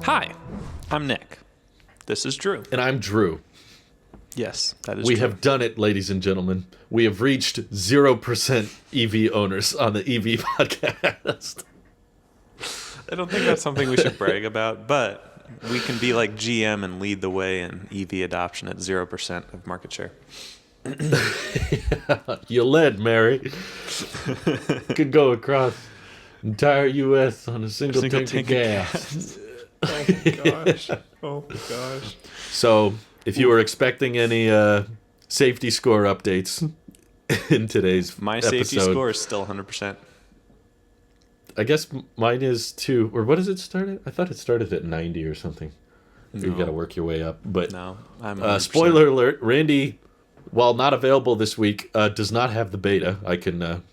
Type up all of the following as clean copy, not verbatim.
Hi, I'm Nick. This is Drew. And I'm Drew. Yes, that is We true. have done it, ladies and gentlemen. We have reached 0% EV owners on the EV podcast. I don't think that's something we should brag about, but we can be like GM and lead the way in EV adoption at 0% of market share. You led, Mary. Could go across entire U.S. on a single tank of gas. Oh my gosh. Oh my gosh. So, if you were expecting any safety score updates in today's My episode, safety score is still 100%. I guess mine is too. Or what does it start at? I thought it started at 90 or something. No. You got to work your way up. But No, I'm 100%. spoiler alert: Randy, while not available this week, does not have the beta. I can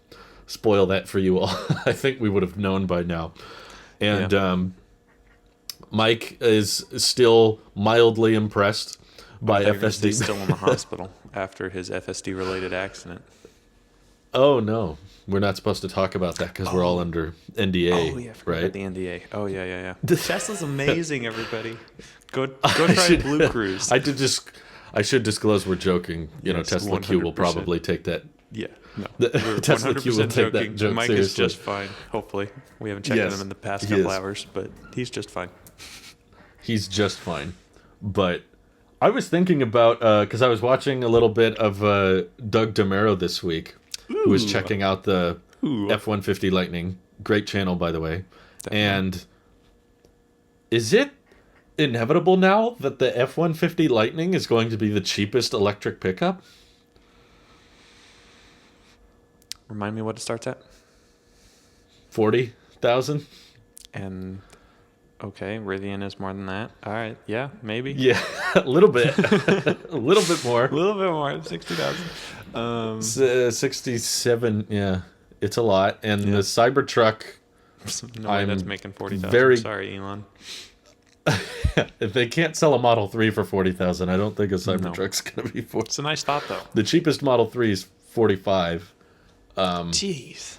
spoil that for you all. I think we would have known by now. And Mike is still mildly impressed by FSD. He's still in the hospital after his FSD-related accident. Oh, no. We're not supposed to talk about that because we're all under NDA, Oh, yeah, I forgot right? about the NDA. Oh, yeah. Tesla's amazing, everybody. Go try Blue Cruise. I should disclose we're joking. You know, Yes, Tesla Q will 100%. probably take that. Yeah, no. The Tesla Q will 100% take that joking. joke Mike seriously. is just fine, hopefully. We haven't checked on him in the past he couple is. hours, but he's just fine. He's just fine. But I was thinking about, because I was watching a little bit of Doug DeMero this week, who was checking out the F-150 Lightning. Great channel, by the way. Definitely. And is it inevitable now that the F-150 Lightning is going to be the cheapest electric pickup? Remind me what it starts at? 40,000? And, okay, Rivian is more than that. All right, yeah, maybe. Yeah, a little bit. A little bit more. A little bit more, 60,000. 67, yeah. It's a lot. And Yeah. the Cybertruck, No way I'm that's making 40,000. very- Sorry, Elon. if they can't sell a Model 3 for 40,000, I don't think a Cybertruck's going to be 40. It's a nice thought, though. The cheapest Model 3 is 45. Jeez.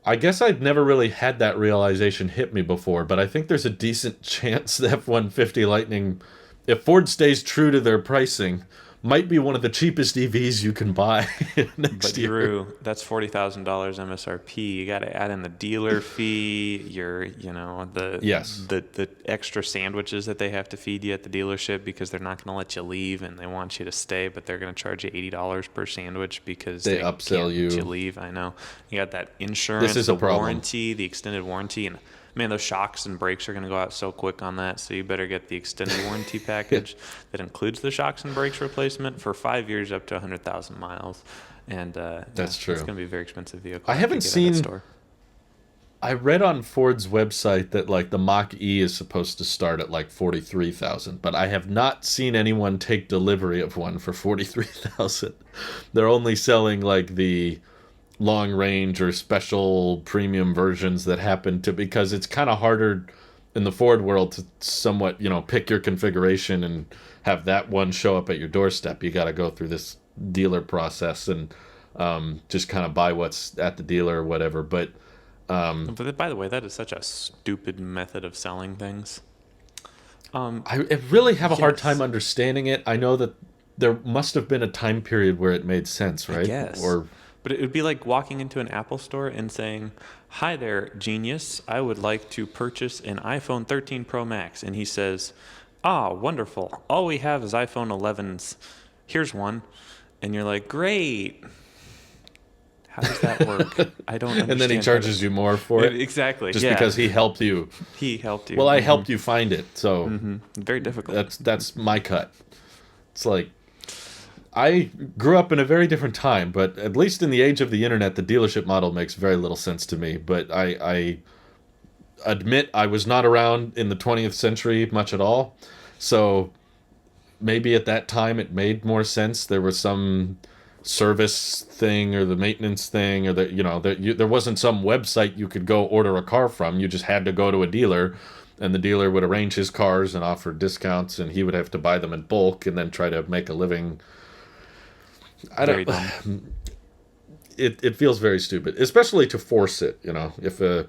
I guess I'd never really had that realization hit me before, but I think there's a decent chance the F-150 Lightning, if Ford stays true to their pricing, might be one of the cheapest EVs you can buy next But year. Drew, that's $40,000 MSRP. You got to add in the dealer fee, the extra sandwiches that they have to feed you at the dealership because they're not going to let you leave and they want you to stay, but they're going to charge you $80 per sandwich because They can't upsell let you. leave. I know. You got that insurance, This is a the problem. warranty, the extended warranty, and man, those shocks and brakes are going to go out so quick on that, so you better get the extended warranty package that includes the shocks and brakes replacement for 5 years up to 100,000 miles. And That's true. It's going to be a very expensive vehicle. I haven't to get at that seen- store. I read on Ford's website that like the Mach-E is supposed to start at like 43,000, but I have not seen anyone take delivery of one for 43,000. They're only selling like the long range or special premium versions that happen to, because it's kind of harder in the Ford world to somewhat, pick your configuration and have that one show up at your doorstep. You got to go through this dealer process and just kind of buy what's at the dealer or whatever. But But by the way, that is such a stupid method of selling things. I really have a hard Yes. time understanding it. I know that there must have been a time period where it made sense, right? Yes. But it would be like walking into an Apple store and saying, "Hi there, genius. I would like to purchase an iPhone 13 Pro Max." And he says, "Ah, wonderful. All we have is iPhone 11s. Here's one." And you're like, "Great. How does that work?" I don't understand. and then he how charges to- you more for it. Exactly. Just yeah. because he helped you. He helped you. Well, I helped you find it, so Very difficult. that's my cut. It's like, I grew up in a very different time, but at least in the age of the internet, the dealership model makes very little sense to me. But I admit I was not around in the 20th century much at all, so maybe at that time it made more sense. There was some service thing or the maintenance thing, or there wasn't some website you could go order a car from. You just had to go to a dealer, and the dealer would arrange his cars and offer discounts, and he would have to buy them in bulk and then try to make a living. Very dumb. it feels very stupid, especially to force it. If a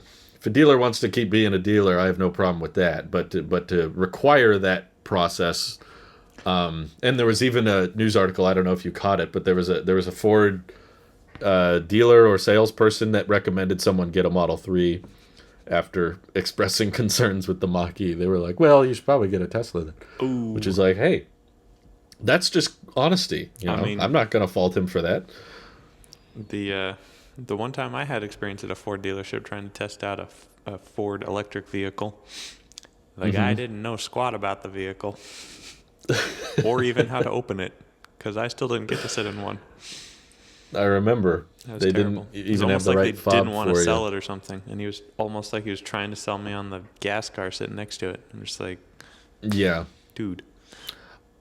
dealer wants to keep being a dealer, I have no problem with that. But to require that process, and there was even a news article. I don't know if you caught it, but there was a Ford dealer or salesperson that recommended someone get a Model 3 after expressing concerns with the Mach-E. They were like, well, you should probably get a Tesla then. Ooh. Which is like, hey, that's honesty. I mean, I'm not going to fault him for that. The one time I had experience at a Ford dealership trying to test out a Ford electric vehicle, the guy didn't know squat about the vehicle or even how to open it, because I still didn't get to sit in one. I remember That was they terrible. didn't It was even have almost the like right they fob didn't want to for sell you. it or something, and he was almost like he was trying to sell me on the gas car sitting next to it. I'm just like, Yeah. dude,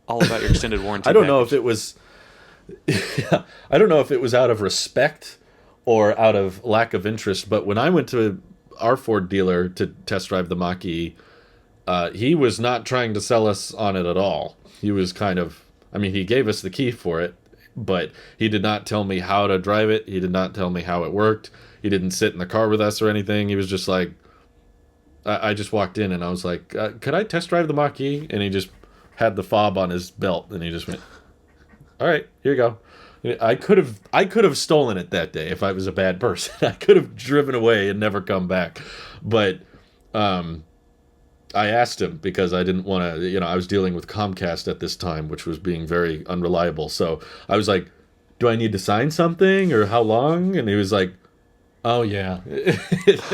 all about your extended warranty. I don't know if package. it was I don't know if it was out of respect or out of lack of interest, but when I went to our Ford dealer to test drive the Mach-E, he was not trying to sell us on it at all. He was he gave us the key for it, but he did not tell me how to drive it. He did not tell me how it worked. He didn't sit in the car with us or anything. He was just like, I just walked in and I was like, could I test drive the Mach-E? And he just had the fob on his belt and he just went, all right, here you go. I could have stolen it that day if I was a bad person. I could have driven away and never come back. But I asked him because I didn't want to, I was dealing with Comcast at this time, which was being very unreliable. So I was like, do I need to sign something or how long? And he was like, oh, yeah.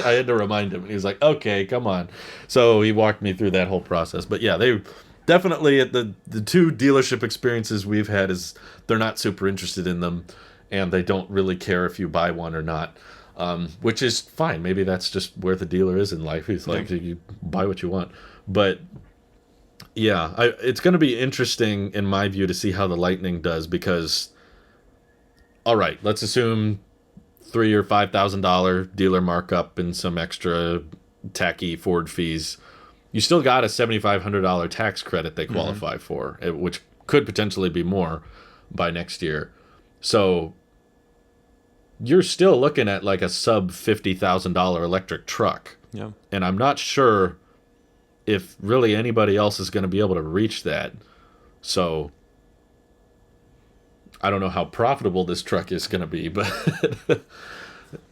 I had to remind him. And he was like, okay, come on. So he walked me through that whole process. But yeah, they definitely, at the two dealership experiences we've had, is they're not super interested in them. And they don't really care if you buy one or not. Which is fine. Maybe that's just where the dealer is in life. He's like, you buy what you want. But yeah, it's going to be interesting in my view to see how the Lightning does because, all right, let's assume $3,000 or $5,000 dealer markup and some extra tacky Ford fees. You still got a $7,500 tax credit they qualify for, which could potentially be more by next year. So you're still looking at like a sub $50,000 electric truck. Yeah. And I'm not sure if really anybody else is going to be able to reach that. So I don't know how profitable this truck is going to be, but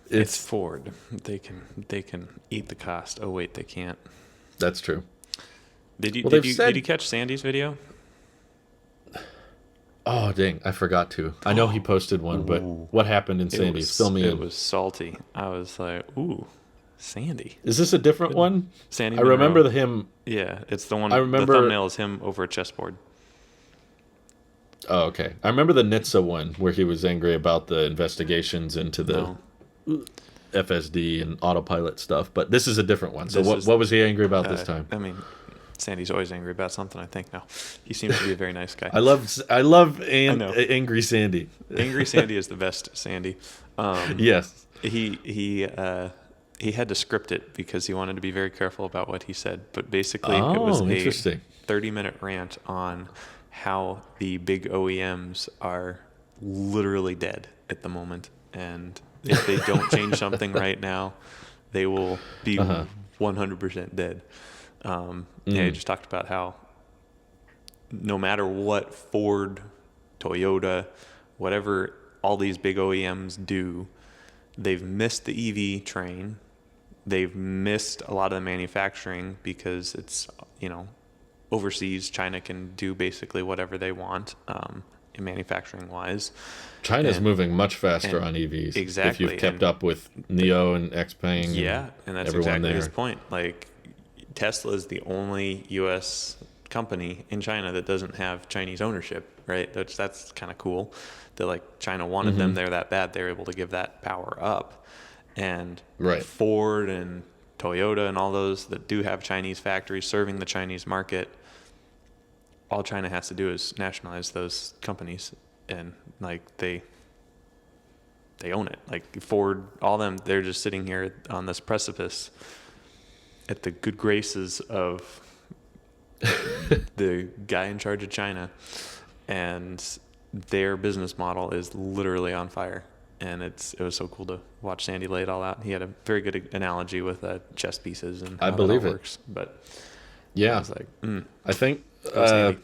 It's Ford. They can eat the cost. Oh wait, they can't. That's true. Did you Well, did you catch Sandy's video? Oh, dang, I forgot to. I know he posted one, but what happened in Sandy's? Fill me in. It was salty. I was like, ooh, Sandy. Is this a different one? Sandy I remember Monroe. him. Yeah, it's the one. I remember- the thumbnail is him over a chessboard. Oh, okay. I remember the Nitsa one where he was angry about the investigations into the No. FSD and autopilot stuff, but this is a different one. So This what is- what was he angry about this time? I mean, Sandy's always angry about something, I think now. He seems to be a very nice guy. I love know. Angry Sandy. Angry Sandy is the best Sandy. Yes. He had to script it because he wanted to be very careful about what he said. But basically, it was Oh, a interesting. 30-minute rant on how the big OEMs are literally dead at the moment. And if they don't change something right now, they will be 100% dead. Yeah, he just talked about how no matter what Ford, Toyota, whatever all these big OEMs do, they've missed the EV train. They've missed a lot of the manufacturing because it's, overseas. China can do basically whatever they want in manufacturing wise. China's moving much faster and on EVs. exactly, If you've kept and- up with NIO and XPeng. Yeah, and that's everyone exactly there. his point. Like, Tesla is the only U.S. company in China that doesn't have Chinese ownership, right? That's kind of cool. That like China wanted them there that bad, they're able to give that power up. And Right. Ford and Toyota and all those that do have Chinese factories serving the Chinese market, all China has to do is nationalize those companies, and like they own it. Like Ford, all them, they're just sitting here on this precipice at the good graces of the guy in charge of China, and their business model is literally on fire. and it was so cool to watch Sandy lay it all out. He had a very good analogy with chess pieces and I how believe that all it. works. But I Yeah, was like, I think go Sandy.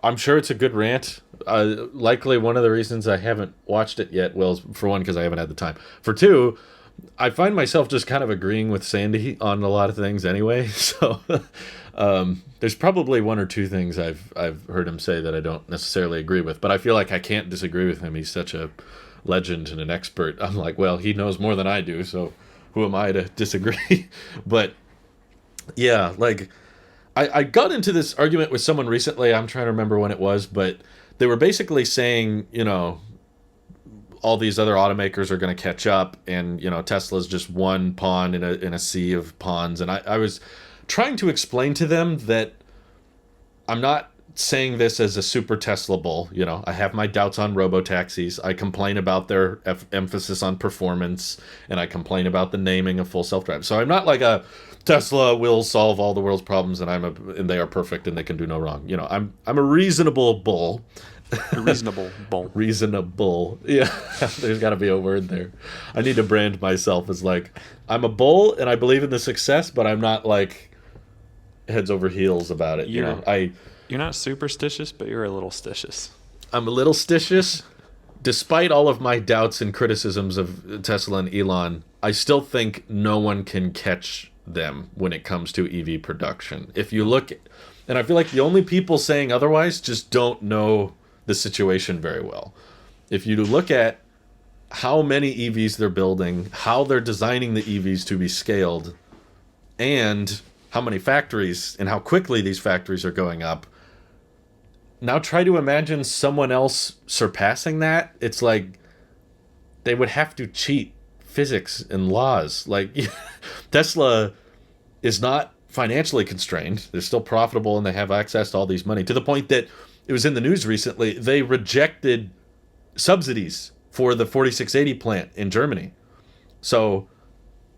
I'm sure it's a good rant. Likely one of the reasons I haven't watched it yet, well, for one, because I haven't had the time. For two, I find myself just kind of agreeing with Sandy on a lot of things anyway. So there's probably one or two things I've heard him say that I don't necessarily agree with, but I feel like I can't disagree with him. He's such a legend and an expert. I'm like, well, he knows more than I do, so who am I to disagree? But yeah, like I got into this argument with someone recently. I'm trying to remember when it was, but they were basically saying, all these other automakers are going to catch up, and Tesla's just one pawn in a sea of pawns. And I was trying to explain to them that I'm not saying this as a super Tesla bull. I have my doubts on robotaxis. I complain about their emphasis on performance, and I complain about the naming of full self-drive. So I'm not like a Tesla will solve all the world's problems, and they are perfect and they can do no wrong. I'm a reasonable bull. A reasonable bull. Reasonable. Yeah, there's got to be a word there. I need to brand myself as like, I'm a bull and I believe in the success, but I'm not like heads over heels about it. You're not superstitious, but you're a little stitious. I'm a little stitious. Despite all of my doubts and criticisms of Tesla and Elon, I still think no one can catch them when it comes to EV production. If you look, and I feel like the only people saying otherwise just don't know the situation very well. If you look at how many EVs they're building, how they're designing the EVs to be scaled, and how many factories and how quickly these factories are going up, now try to imagine someone else surpassing that. It's like they would have to cheat physics and laws. Like Tesla is not financially constrained. They're still profitable and they have access to all these money, to the point that it was in the news recently. They rejected subsidies for the 4680 plant in Germany. So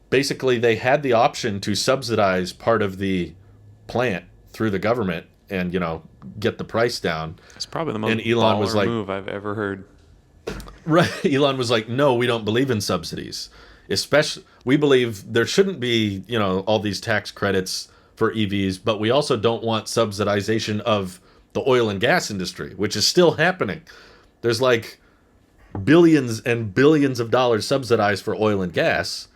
basically they had the option to subsidize part of the plant through the government and, get the price down. It's probably the most and Elon was like, move I've ever heard. Right. Elon was like, no, we don't believe in subsidies. Especially, we believe there shouldn't be, all these tax credits for EVs, but we also don't want subsidization of the oil and gas industry, which is still happening. There's like billions and billions of dollars subsidized for oil and gas.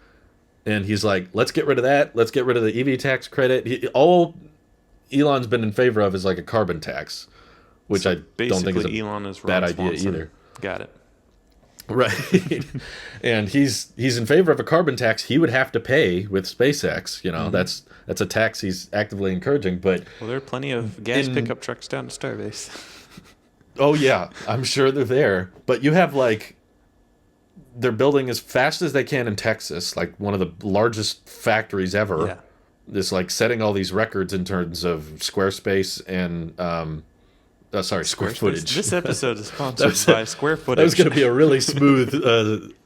And he's like, let's get rid of that. Let's get rid of the EV tax credit. All Elon's been in favor of is like a carbon tax, which I don't think is a Elon is bad Ron idea Swanson. either. Got it. Right. And he's in favor of a carbon tax he would have to pay with SpaceX. That's a tax he's actively encouraging. But Well, there are plenty of gas pickup trucks down to Starbase. oh yeah, I'm sure they're there. But you have like, they're building as fast as they can in Texas, like one of the largest factories ever. Yeah. It's like setting all these records in terms of square space and square footage. This episode is sponsored by Square Footage. That was going to be a really smooth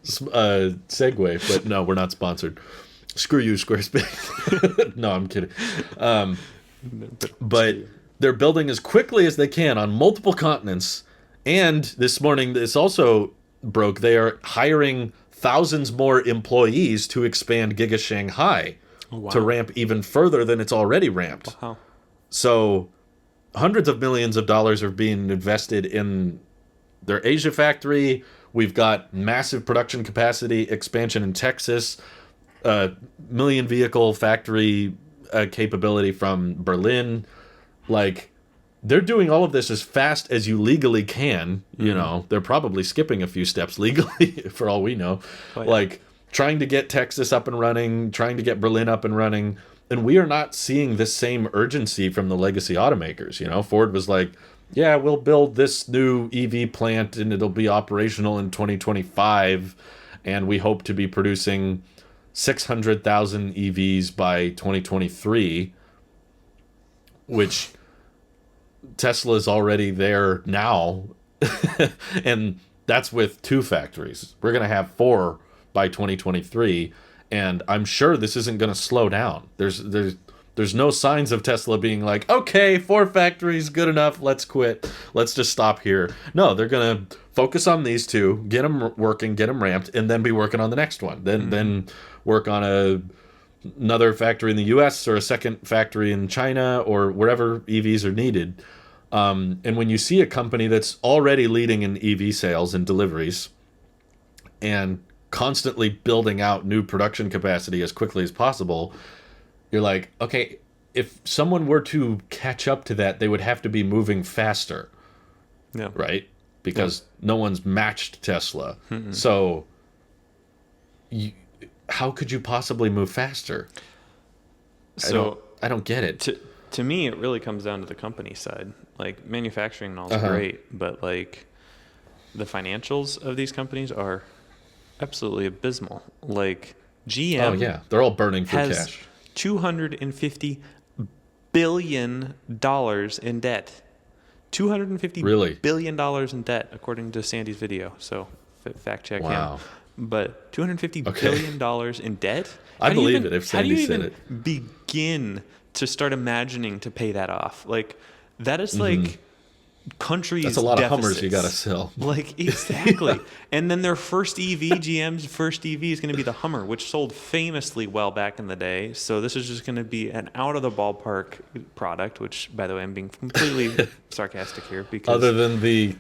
segue, but no, we're not sponsored. Screw you, Squarespace. No, I'm kidding. But they're building as quickly as they can on multiple continents. And this morning, this also broke. They are hiring thousands more employees to expand Giga Shanghai to ramp even further than it's already ramped. Wow. So hundreds of millions of dollars are being invested in their Asia factory. We've got massive production capacity expansion in Texas, million vehicle factory capability from Berlin. Like, they're doing all of this as fast as you legally can. They're probably skipping a few steps legally for all we know. Oh, yeah. Like trying to get Texas up and running, trying to get Berlin up and running. And we are not seeing this same urgency from the legacy automakers. Ford was like, yeah, we'll build this new EV plant and it'll be operational in 2025. And we hope to be producing 600,000 EVs by 2023, which Tesla's already there now. And that's with 2 factories. We're going to have 4 by 2023. And I'm sure this isn't going to slow down. There's There's no signs of Tesla being like, okay, 4 factories, good enough, let's quit. Let's just stop here. No, they're going to focus on these 2, get them working, get them ramped, and then be working on the next one. Then work on another factory in the US or a second factory in China or wherever EVs are needed. And when you see a company that's already leading in EV sales and deliveries and constantly building out new production capacity as quickly as possible, you're like, okay, if someone were to catch up to that, they would have to be moving faster. Yeah. Right? Because no one's matched Tesla. So how could you possibly move faster? So I don't get it. To me, it really comes down to the company side. Like, manufacturing and all is great, but like the financials of these companies are absolutely abysmal. Like, GM they're all burning for has cash. $250 billion in debt. $250 billion in debt, according to Sandy's video. So fact check him. But $250 billion in debt? I believe it if Sandy said it. How do you even begin to start imagining to pay that off? Like, that is like countries' That's a lot deficits. of Hummers you got to sell. Like, exactly. And then their first EV, GM's first EV is going to be the Hummer, which sold famously well back in the day. So this is just going to be an out-of-the-ballpark product, which, by the way, I'm being completely sarcastic here. Because other than the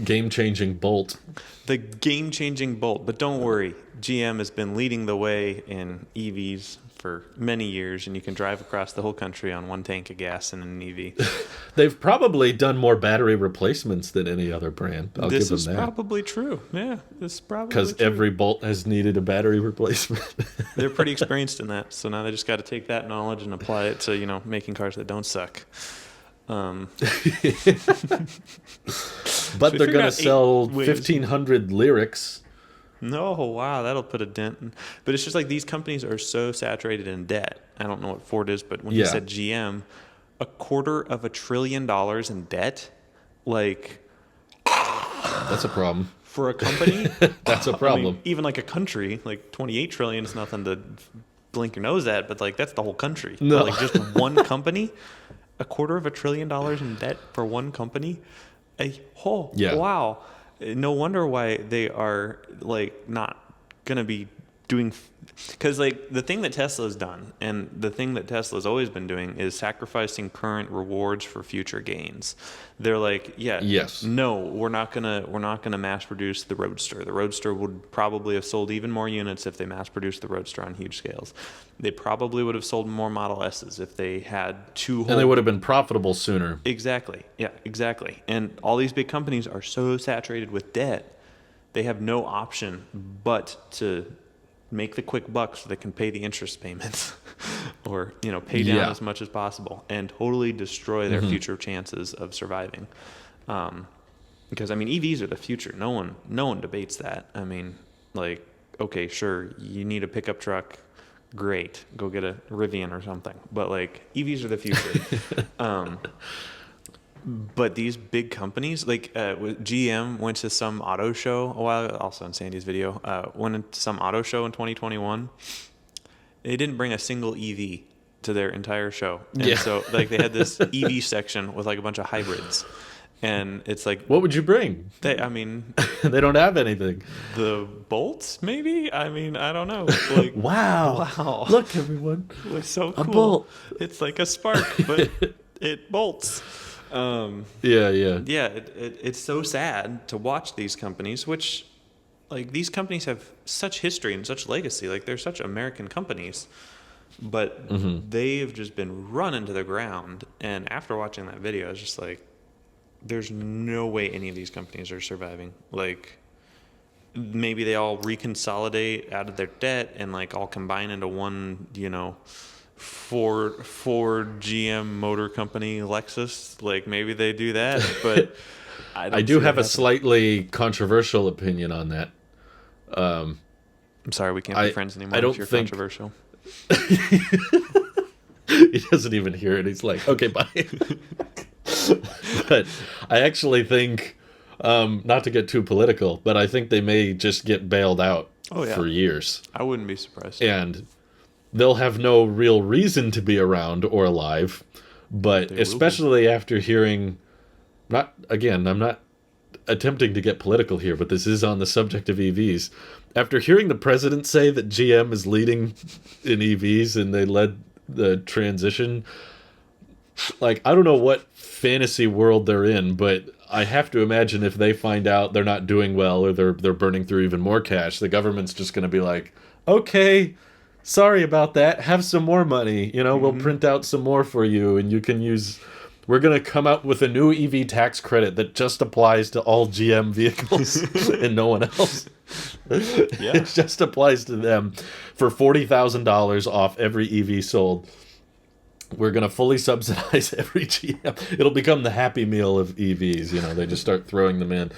game-changing Bolt. The game-changing Bolt. But don't worry, GM has been leading the way in EVs for many years, and you can drive across the whole country on 1 tank of gas in an EV. They've probably done more battery replacements than any other brand. I'll give them that. This is probably true. Yeah, this is probably because true. every Bolt has needed a battery replacement. They're pretty experienced in that, so now they just got to take that knowledge and apply it to, making cars that don't suck. But they're going to sell 1,500 Lyrics. No, wow, that'll put a dent in. But it's just like these companies are so saturated in debt. I don't know what Ford is, but when you said GM, $250 billion in debt, like, that's a problem. For a company, that's a problem. I mean, even like a country, like 28 trillion is nothing to blink your nose at, but like that's the whole country. No. But like just one company, $250 billion in debt for one company. Wow. No wonder why they are like not gonna be doing, because like the thing that Tesla's done and the thing that Tesla's always been doing is sacrificing current rewards for future gains. They're like, no, we're not gonna mass produce the Roadster. The Roadster would probably have sold even more units if they mass produced the Roadster on huge scales. They probably would have sold more Model S's if they had two. And they would have been profitable sooner. Exactly. Yeah, exactly. And all these big companies are so saturated with debt, they have no option but to make the quick bucks so they can pay the interest payments or, pay down as much as possible and totally destroy their future chances of surviving. Because, EVs are the future. No one debates that. Like, okay, sure, you need a pickup truck. Great. Go get a Rivian or something. But, like, EVs are the future. But these big companies, like GM went to some auto show a while ago, also in Sandy's video, went to some auto show in 2021. They didn't bring a single EV to their entire show. And so like they had this EV section with like a bunch of hybrids. And it's like, what would you bring? They don't have anything. The Bolts, maybe? I don't know. Like, wow. Look, everyone. It was so cool. A Bolt. It's like a Spark, but it bolts. It's so sad to watch these companies, which, like, these companies have such history and such legacy. Like, they're such American companies, but they've just been run into the ground. And after watching that video, it's just like, there's no way any of these companies are surviving. Like, maybe they all reconsolidate out of their debt and, like, all combine into one, Ford, GM Motor Company, Lexus, like maybe they do that, but I do have a slightly controversial opinion on that. I'm sorry, we can't be friends anymore. I don't if you're think controversial. He doesn't even hear it. He's like, okay, bye. But I actually think, not to get too political, but I think they may just get bailed out for years. I wouldn't be surprised. And they'll have no real reason to be around or alive. But especially after hearing, I'm not attempting to get political here, but this is on the subject of EVs. After hearing the president say that GM is leading in EVs and they led the transition, like, I don't know what fantasy world they're in, but I have to imagine if they find out they're not doing well or they're burning through even more cash, the government's just going to be like, okay, sorry about that. Have some more money. We'll print out some more for you, and you can use. We're going to come out with a new EV tax credit that just applies to all GM vehicles and no one else. Yeah. It just applies to them for $40,000 off every EV sold. We're going to fully subsidize every GM. It'll become the Happy Meal of EVs. They just start throwing them in.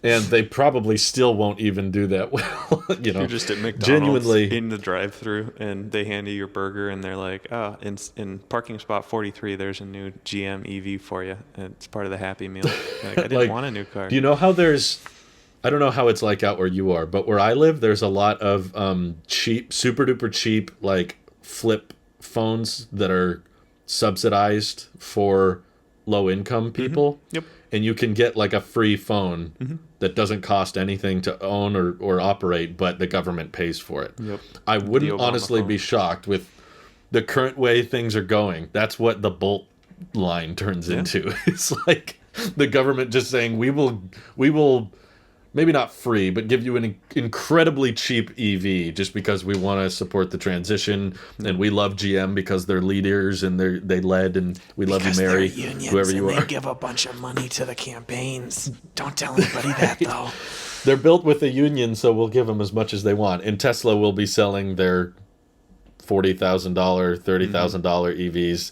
And they probably still won't even do that well. You're just at McDonald's genuinely in the drive-thru, and they hand you your burger, and they're like, "Oh, in parking spot 43, there's a new GM EV for you. And it's part of the Happy Meal." You're like, I didn't want a new car. Do you know how I don't know how it's like out where you are, but where I live, there's a lot of cheap, super duper cheap, like flip phones that are subsidized for low income people. Mm-hmm. Yep. And you can get like a free phone that doesn't cost anything to own or operate, but the government pays for it. Yep. I wouldn't honestly be shocked with the current way things are going. That's what the Bolt line turns into. It's like the government just saying, we will maybe not free, but give you an incredibly cheap EV just because we want to support the transition, and we love GM because they're leaders and they led, and we love you, Mary, whoever you are. They give a bunch of money to the campaigns. Don't tell anybody that, though. They're built with a union, so we'll give them as much as they want. And Tesla will be selling their $40,000, $30,000 EVs.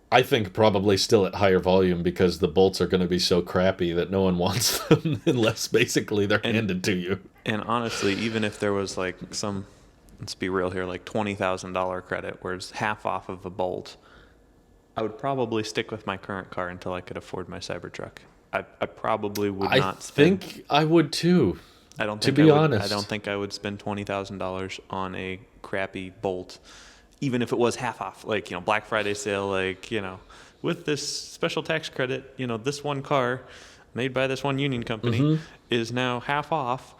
I think probably still at higher volume because the Bolts are going to be so crappy that no one wants them unless basically they're handed to you. And honestly, even if there was like some, let's be real here, like $20,000 credit, where it's half off of a Bolt, I would probably stick with my current car until I could afford my Cybertruck. I probably would not spend. I think I would too. I don't to think be I would, honest. I don't think I would spend $20,000 on a crappy Bolt, even if it was half off, like, Black Friday sale, like, with this special tax credit, this one car made by this one union company is now half off.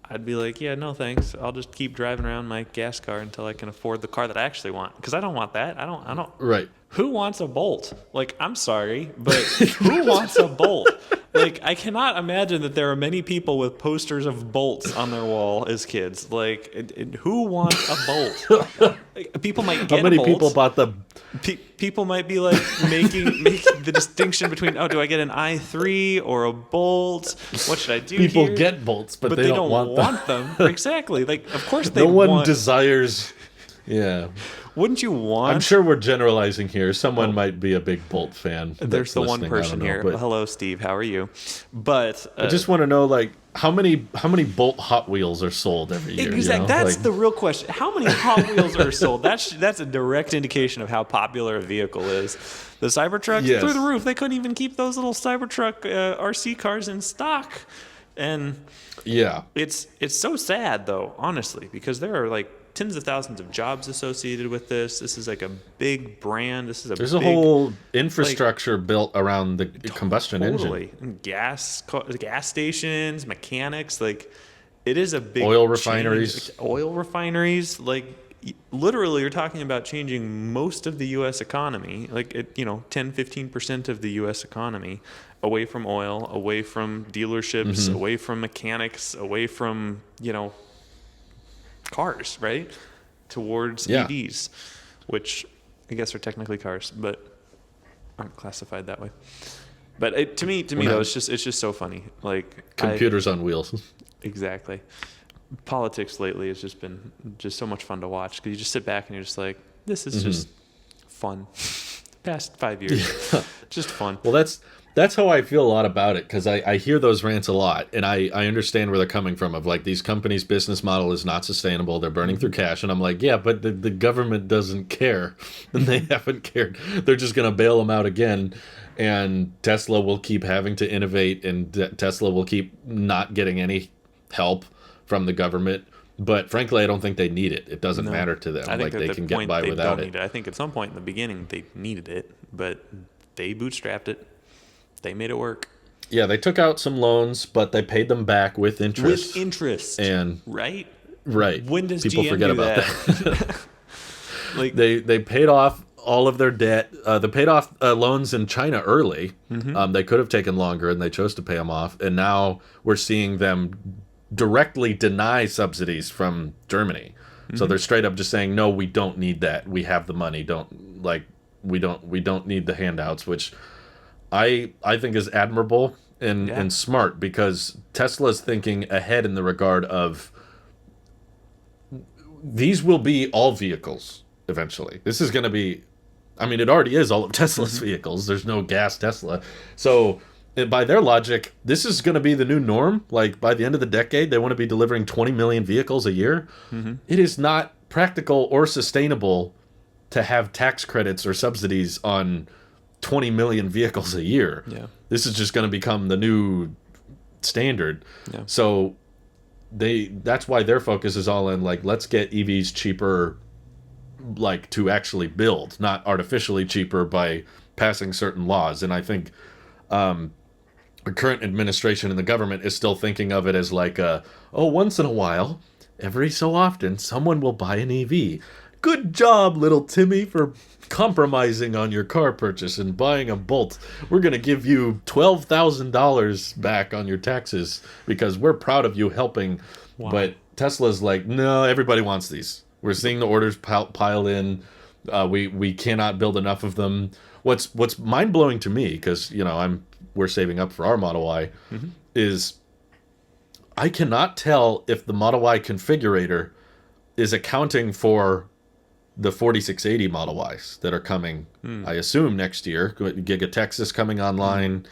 I'd be like, yeah, no thanks. I'll just keep driving around my gas car until I can afford the car that I actually want. Because I don't want that. I don't. Right. Who wants a Bolt? Like, I'm sorry, but who wants a Bolt? Like, I cannot imagine that there are many people with posters of Bolts on their wall as kids. Like, who wants a Bolt? Like, people might get How many a Bolt. people bought the... People might be like making the distinction between, do I get an i3 or a Bolt? What should I do People here? get Bolts, but they don't want them. Exactly. Like, of course they No one want... desires... Yeah. Wouldn't you want... I'm sure we're generalizing here. Someone might be a big Bolt fan. There's the one listening. person here. But Hello, Steve. How are you? But I just want to know, like, how many Bolt Hot Wheels are sold every year? Exactly. That's the real question. How many Hot Wheels are sold? That's a direct indication of how popular a vehicle is. The Cybertruck, through the roof. They couldn't even keep those little Cybertruck RC cars in stock. And it's so sad, though, honestly, because there are, like, tens of thousands of jobs associated with this. This is like a big brand. There's a whole infrastructure built around the combustion engine. And gas stations, mechanics, like, it is a big oil refineries. Like, literally, you're talking about changing most of the U.S. economy, like 10-15% of the U.S. economy away from oil, away from dealerships, away from mechanics, away from cars, right? Towards EVs, which I guess are technically cars, but aren't classified that way. But to me, though, it's just so funny. Like, computers on wheels. Exactly. Politics lately has just been so much fun to watch because you just sit back and you're just like, this is just fun. Past 5 years, just fun. Well, that's how I feel a lot about it, because I hear those rants a lot, and I understand where they're coming from, of like, these companies' business model is not sustainable, they're burning through cash, and I'm like, yeah, but the government doesn't care, and they haven't cared. They're just going to bail them out again, and Tesla will keep having to innovate, and Tesla will keep not getting any help from the government. But frankly, I don't think they need it. It doesn't No. matter to them. I think Like at they the can get point by they without don't it. need it. I think at some point in the beginning they needed it, but they bootstrapped it. They made it work. Yeah, they took out some loans, but they paid them back with interest. With interest. And right? right. When does People GM forget do about that? Like They paid off all of their debt. They paid off loans in China early. They could have taken longer, and they chose to pay them off. And now we're seeing them directly deny subsidies from Germany. So they're straight up just saying, no, we don't need that. We have the money. We don't need the handouts, which I think is admirable and smart, because Tesla's thinking ahead in the regard of these will be all vehicles eventually. This is going to be, I mean, it already is all of Tesla's vehicles. There's no gas Tesla. So by their logic, this is going to be the new norm. Like by the end of the decade, they want to be delivering 20 million vehicles a year. It is not practical or sustainable to have tax credits or subsidies on 20 million vehicles a year. Yeah. This is just going to become the new standard. Yeah. So that's why their focus is all in, like, let's get EVs cheaper, like to actually build, not artificially cheaper by passing certain laws. And I think the current administration in the government is still thinking of it as like once in a while, every so often, someone will buy an EV. Good job, little Timmy, for compromising on your car purchase and buying a Bolt. We're going to give you $12,000 back on your taxes because we're proud of you helping. Wow. But Tesla's like, no, everybody wants these. We're seeing the orders pile in. We cannot build enough of them. What's mind-blowing to me, because we're saving up for our Model Y, is I cannot tell if the Model Y configurator is accounting for the 4680 Model Ys that are coming, I assume, next year. Giga Texas coming online.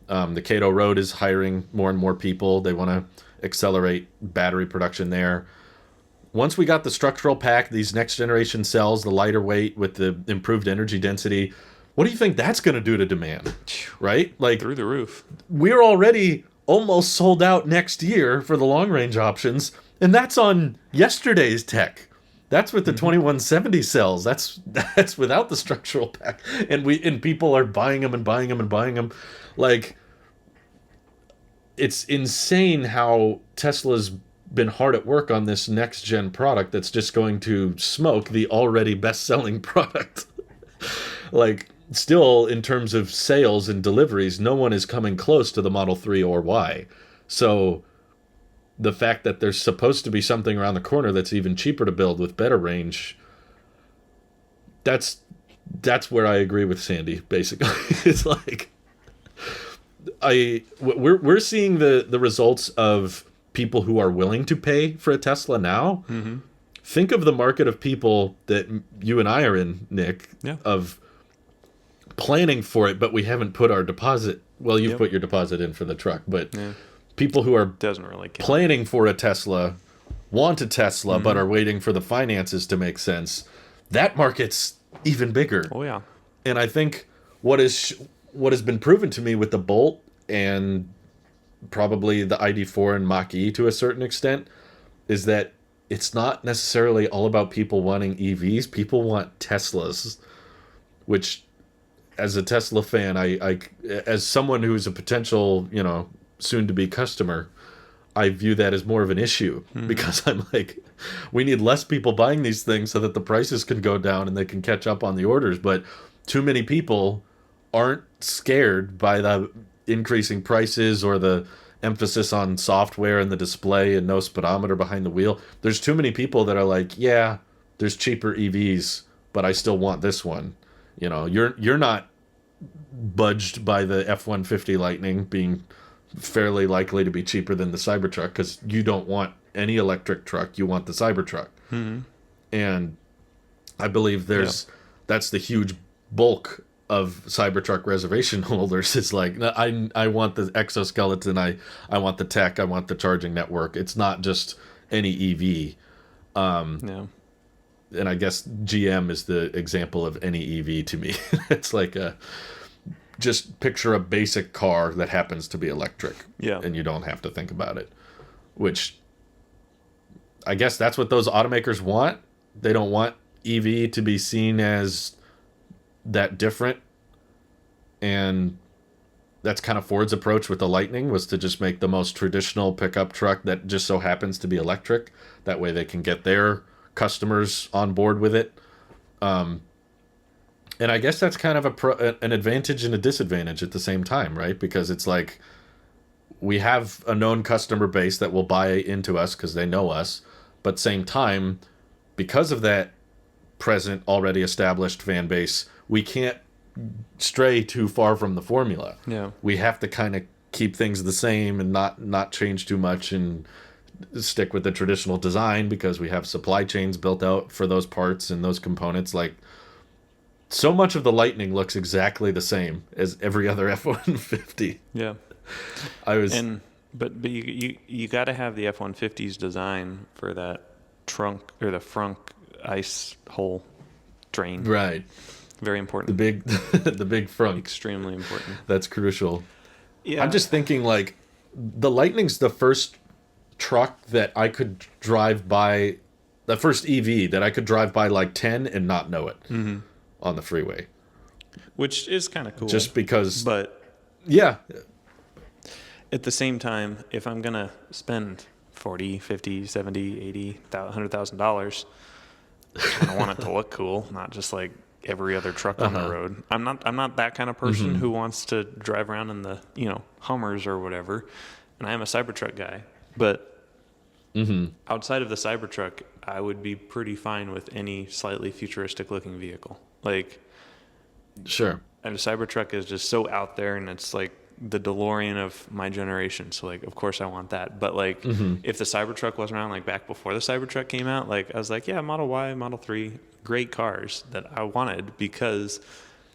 The Cato Road is hiring more and more people. They want to accelerate battery production there. Once we got the structural pack, these next generation cells, the lighter weight with the improved energy density, what do you think that's going to do to demand? Right? Like, through the roof. We're already almost sold out next year for the long range options, and that's on yesterday's tech. That's with the 2170 cells. That's without the structural pack, and people are buying them and buying them and buying them. Like, it's insane how Tesla's been hard at work on this next gen product that's just going to smoke the already best selling product. Like, still in terms of sales and deliveries, no one is coming close to the Model 3 or Y. So the fact that there's supposed to be something around the corner that's even cheaper to build with better range, that's where I agree with Sandy, basically. It's like we're seeing the results of people who are willing to pay for a Tesla now. Think of the market of people that you and I are in, Nick, of planning for it, but we haven't put our deposit. Well, you've put your deposit in for the truck, but people who are doesn't really count. Planning for a Tesla, want a Tesla, but are waiting for the finances to make sense. That market's even bigger. Oh yeah. And I think what has been proven to me with the Bolt and probably the ID4 and Mach-E to a certain extent is that it's not necessarily all about people wanting EVs. People want Teslas, which, as a Tesla fan, I as someone who's a potential, soon-to-be customer, I view that as more of an issue because I'm like, we need less people buying these things so that the prices can go down and they can catch up on the orders. But too many people aren't scared by the increasing prices or the emphasis on software and the display and no speedometer behind the wheel. There's too many people that are like, yeah, there's cheaper EVs, but I still want this one. You're not budged by the F-150 Lightning being fairly likely to be cheaper than the Cybertruck because you don't want any electric truck. You want the Cybertruck. And I believe that's the huge bulk of Cybertruck reservation holders. It's like, I want the exoskeleton, I want the tech, I want the charging network. It's not just any EV. And I guess GM is the example of any EV to me. It's like just picture a basic car that happens to be electric. And you don't have to think about it. Which I guess that's what those automakers want. They don't want EV to be seen as that different. And that's kind of Ford's approach with the Lightning, was to just make the most traditional pickup truck that just so happens to be electric. That way they can get their customers on board with it. And I guess that's kind of an advantage and a disadvantage at the same time, right? Because it's like we have a known customer base that will buy into us because they know us. But same time, because of that present, already established fan base, we can't stray too far from the formula. Yeah. We have to kind of keep things the same and not change too much and stick with the traditional design, because we have supply chains built out for those parts and those components. Like, so much of the Lightning looks exactly the same as every other F-150. Yeah. But you got to have the F-150's design for that trunk or the front ice hole drain. Right. Very important. The big front. Extremely important. That's crucial. Yeah. I'm just thinking, like, the Lightning's the first truck that I could drive by, the first EV that I could drive by like 10 and not know it on the freeway. Which is kind of cool. Just because. But yeah. At the same time, if I'm going to spend 40, 50, 70, 80, $100,000, I want it to look cool, not just like every other truck on the road. I'm not that kind of person who wants to drive around in the, Hummers or whatever. And I am a Cybertruck guy, but outside of the Cybertruck, I would be pretty fine with any slightly futuristic looking vehicle. Like, sure. And a Cybertruck is just so out there, and it's like the DeLorean of my generation. So like, of course I want that. But like, if the Cybertruck was around like back before the Cybertruck came out, like I was like, yeah, Model Y, Model 3, great cars that I wanted, because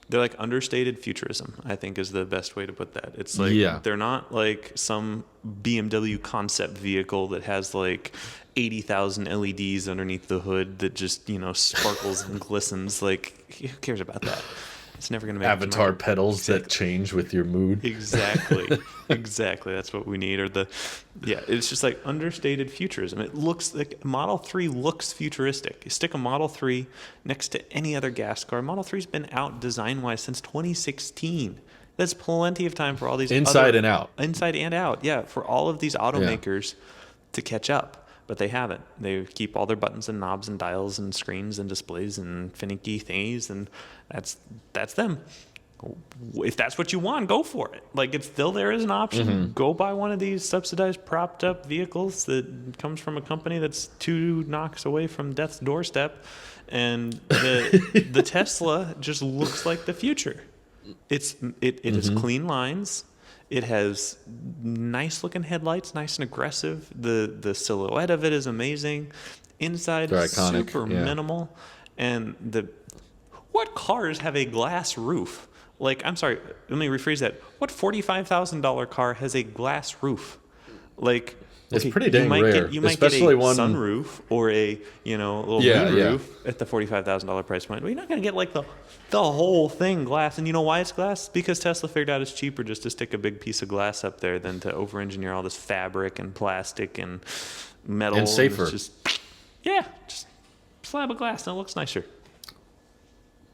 they're like understated futurism, I think is the best way to put that. It's like, they're not like some BMW concept vehicle that has like 80,000 LEDs underneath the hood that just, sparkles and glistens. Like, who cares about that? It's never going to make avatar pedals that change with your mood. Exactly. That's what we need. It's just like understated futurism. It looks like Model 3 looks futuristic. You stick a Model 3 next to any other gas car. Model 3's been out design-wise since 2016. That's plenty of time for all these inside and out. Inside and out, yeah, for all of these automakers to catch up. But they haven't. They keep all their buttons and knobs and dials and screens and displays and finicky thingies, and that's them. If that's what you want, go for it. Like, it's still there as an option. Go buy one of these subsidized, propped up vehicles that comes from a company that's 2 knocks away from death's doorstep, and the Tesla just looks like the future. It has clean lines. It has nice looking headlights, nice and aggressive. The silhouette of it is amazing. Inside is super minimal. And what cars have a glass roof? Like, I'm sorry, let me rephrase that. What $45,000 car has a glass roof? Like, it's pretty dang rare. You might especially get a sunroof or a little moonroof at the $45,000 price point. But you're not going to get like the whole thing glass. And you know why it's glass? Because Tesla figured out it's cheaper just to stick a big piece of glass up there than to over-engineer all this fabric and plastic and metal. And safer. And just slab of glass and it looks nicer.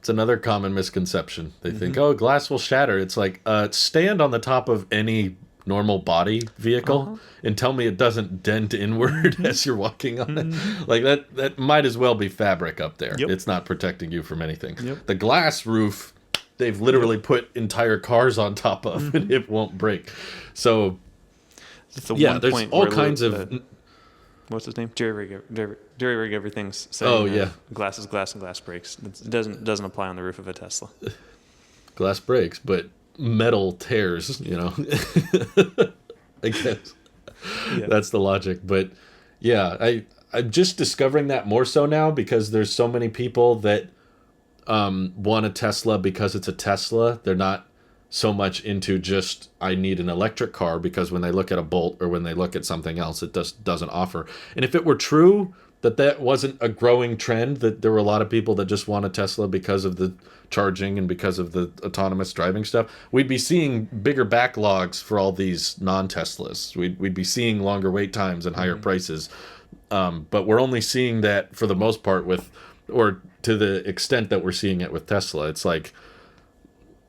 It's another common misconception. They think, glass will shatter. It's like, stand on the top of any normal body vehicle and tell me it doesn't dent inward as you're walking on it. Like, that might as well be fabric up there. It's not protecting you from anything. The glass roof, they've literally put entire cars on top of, and it won't break. So there's all kinds of what's his name? Jerry Rig Everything's saying glass is glass and glass breaks. It doesn't apply on the roof of a Tesla. Glass breaks, but metal tears, I guess. That's the logic. But I'm just discovering that more so now, because there's so many people that want a Tesla because it's a Tesla. They're not so much into just, I need an electric car, because when they look at a Bolt or when they look at something else, it just doesn't offer. And if it were true that wasn't a growing trend, that there were a lot of people that just want a Tesla because of the charging and because of the autonomous driving stuff, we'd be seeing bigger backlogs for all these non-Teslas. We'd be seeing longer wait times and higher prices. But we're only seeing that for the most part or to the extent that we're seeing it with Tesla. It's like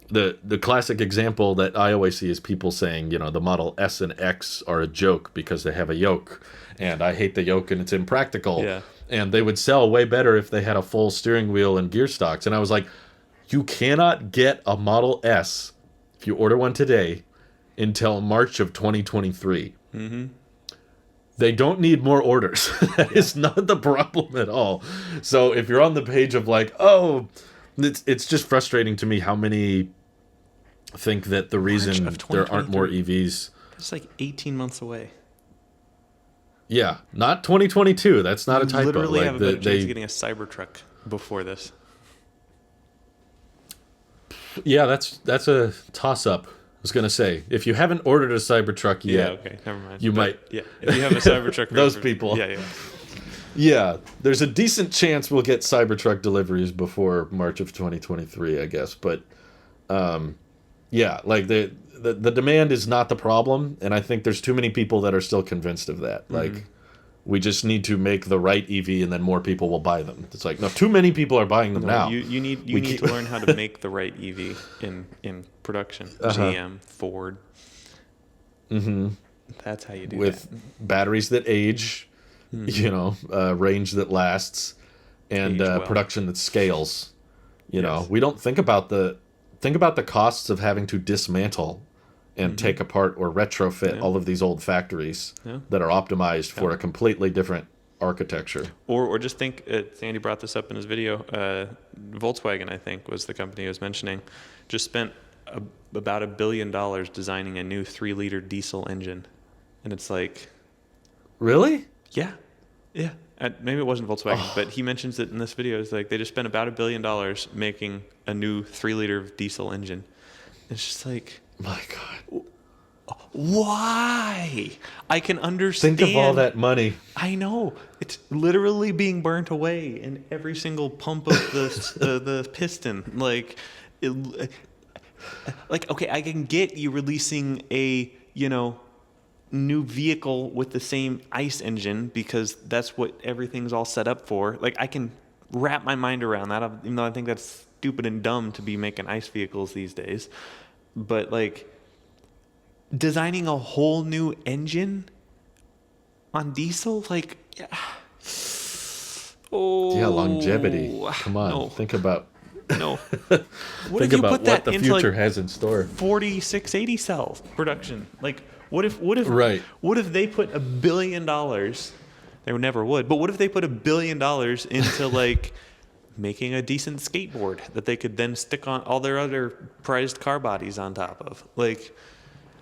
the classic example that I always see is people saying, the Model S and X are a joke because they have a yoke, and I hate the yoke and it's impractical. Yeah. And they would sell way better if they had a full steering wheel and gear stocks. And I was like, you cannot get a Model S if you order one today until March of 2023. Mm-hmm. They don't need more orders. That is not the problem at all. So if you're on the page of like, oh, it's just frustrating to me how many think that the reason there aren't more EVs. It's like 18 months away. Yeah, not 2022. That's not a typo. Literally like have a better chance of getting a Cybertruck before this. Yeah, that's a toss-up. I was going to say, if you haven't ordered a Cybertruck yet, okay, never mind. You might. Yeah, if you have a Cybertruck. Those people. Yeah. Yeah, there's a decent chance we'll get Cybertruck deliveries before March of 2023, I guess. But, yeah, like the demand is not the problem, and I think there's too many people that are still convinced of that. Like, we just need to make the right EV, and then more people will buy them. It's like, no, too many people are buying them now. You need to learn how to make the right EV in production. GM, Ford. Mm-hmm. That's how you do with that. Batteries that age, range that lasts, and production that scales. You know, we don't think about the costs of having to dismantle and take apart or retrofit all of these old factories that are optimized for a completely different architecture. Or just think, Sandy brought this up in his video, Volkswagen, I think, was the company he was mentioning, just spent about $1 billion designing a new 3-liter diesel engine. And it's like... Really? Yeah. Maybe it wasn't Volkswagen, but he mentions it in this video. It's like they just spent about $1 billion making a new 3-liter diesel engine. It's just like... My God. Why? I can understand. Think of all that money. I know. It's literally being burnt away in every single pump of the piston. Like, okay, I can get you releasing a, new vehicle with the same ICE engine because that's what everything's all set up for. Like, I can wrap my mind around that, even though I think that's stupid and dumb to be making ICE vehicles these days. But, like, designing a whole new engine on diesel, like, longevity. Come on, no. Think about. No. Think about what the future has in store. 4680 cell production. Like, what if they put $1 billion? They never would. But what if they put $1 billion into like making a decent skateboard that they could then stick on all their other prized car bodies on top of? Like,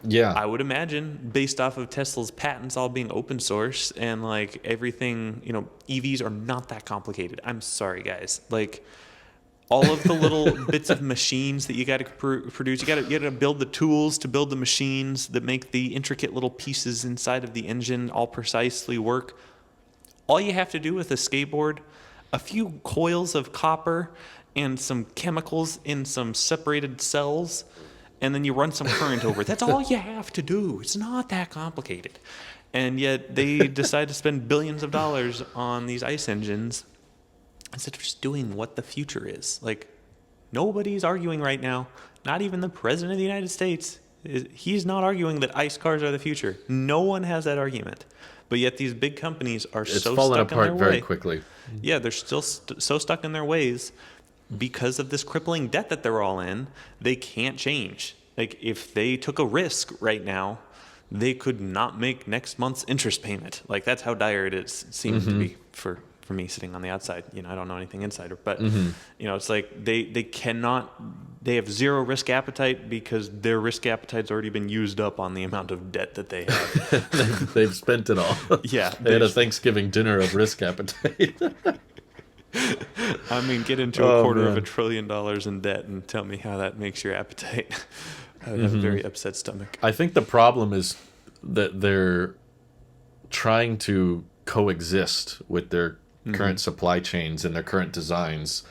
yeah, I would imagine based off of Tesla's patents all being open source and like everything, EVs are not that complicated. I'm sorry, guys. Like, all of the little bits of machines that you got to produce, you got to build the tools to build the machines that make the intricate little pieces inside of the engine all precisely work. All you have to do with a skateboard, a few coils of copper and some chemicals in some separated cells, and then you run some current over it. That's all you have to do. It's not that complicated. And yet they decide to spend billions of dollars on these ICE engines instead of just doing what the future is. Like, nobody's arguing right now, not even the President of the United States. He's not arguing that ICE cars are the future. No one has that argument. But yet these big companies are so stuck in their way. It's fallen apart very quickly. Yeah, they're still so stuck in their ways because of this crippling debt that they're all in. They can't change. Like, if they took a risk right now, they could not make next month's interest payment. Like, that's how dire it seems to be for me sitting on the outside. I don't know anything inside, but it's like they have zero risk appetite because their risk appetite's already been used up on the amount of debt that they have. They've spent it all. Yeah. They had a Thanksgiving dinner of risk appetite. I mean, get into a quarter of $1 trillion in debt and tell me how that makes your appetite. I have a very upset stomach. I think the problem is that they're trying to coexist with their current supply chains and their current designs.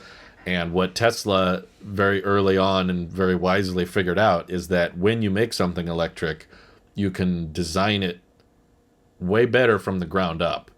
And what Tesla very early on and very wisely figured out is that when you make something electric, you can design it way better from the ground up.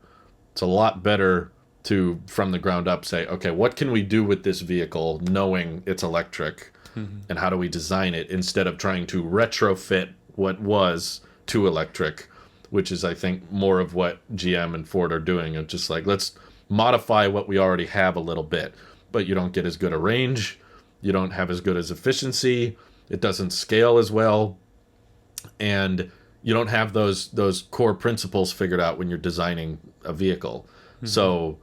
It's a lot better to, from the ground up, say, okay, what can we do with this vehicle knowing it's electric, and how do we design it, instead of trying to retrofit what was to electric, which is, I think, more of what GM and Ford are doing. Of just like, let's modify what we already have a little bit, but you don't get as good a range, you don't have as good as efficiency, it doesn't scale as well, and you don't have those core principles figured out when you're designing a vehicle. So,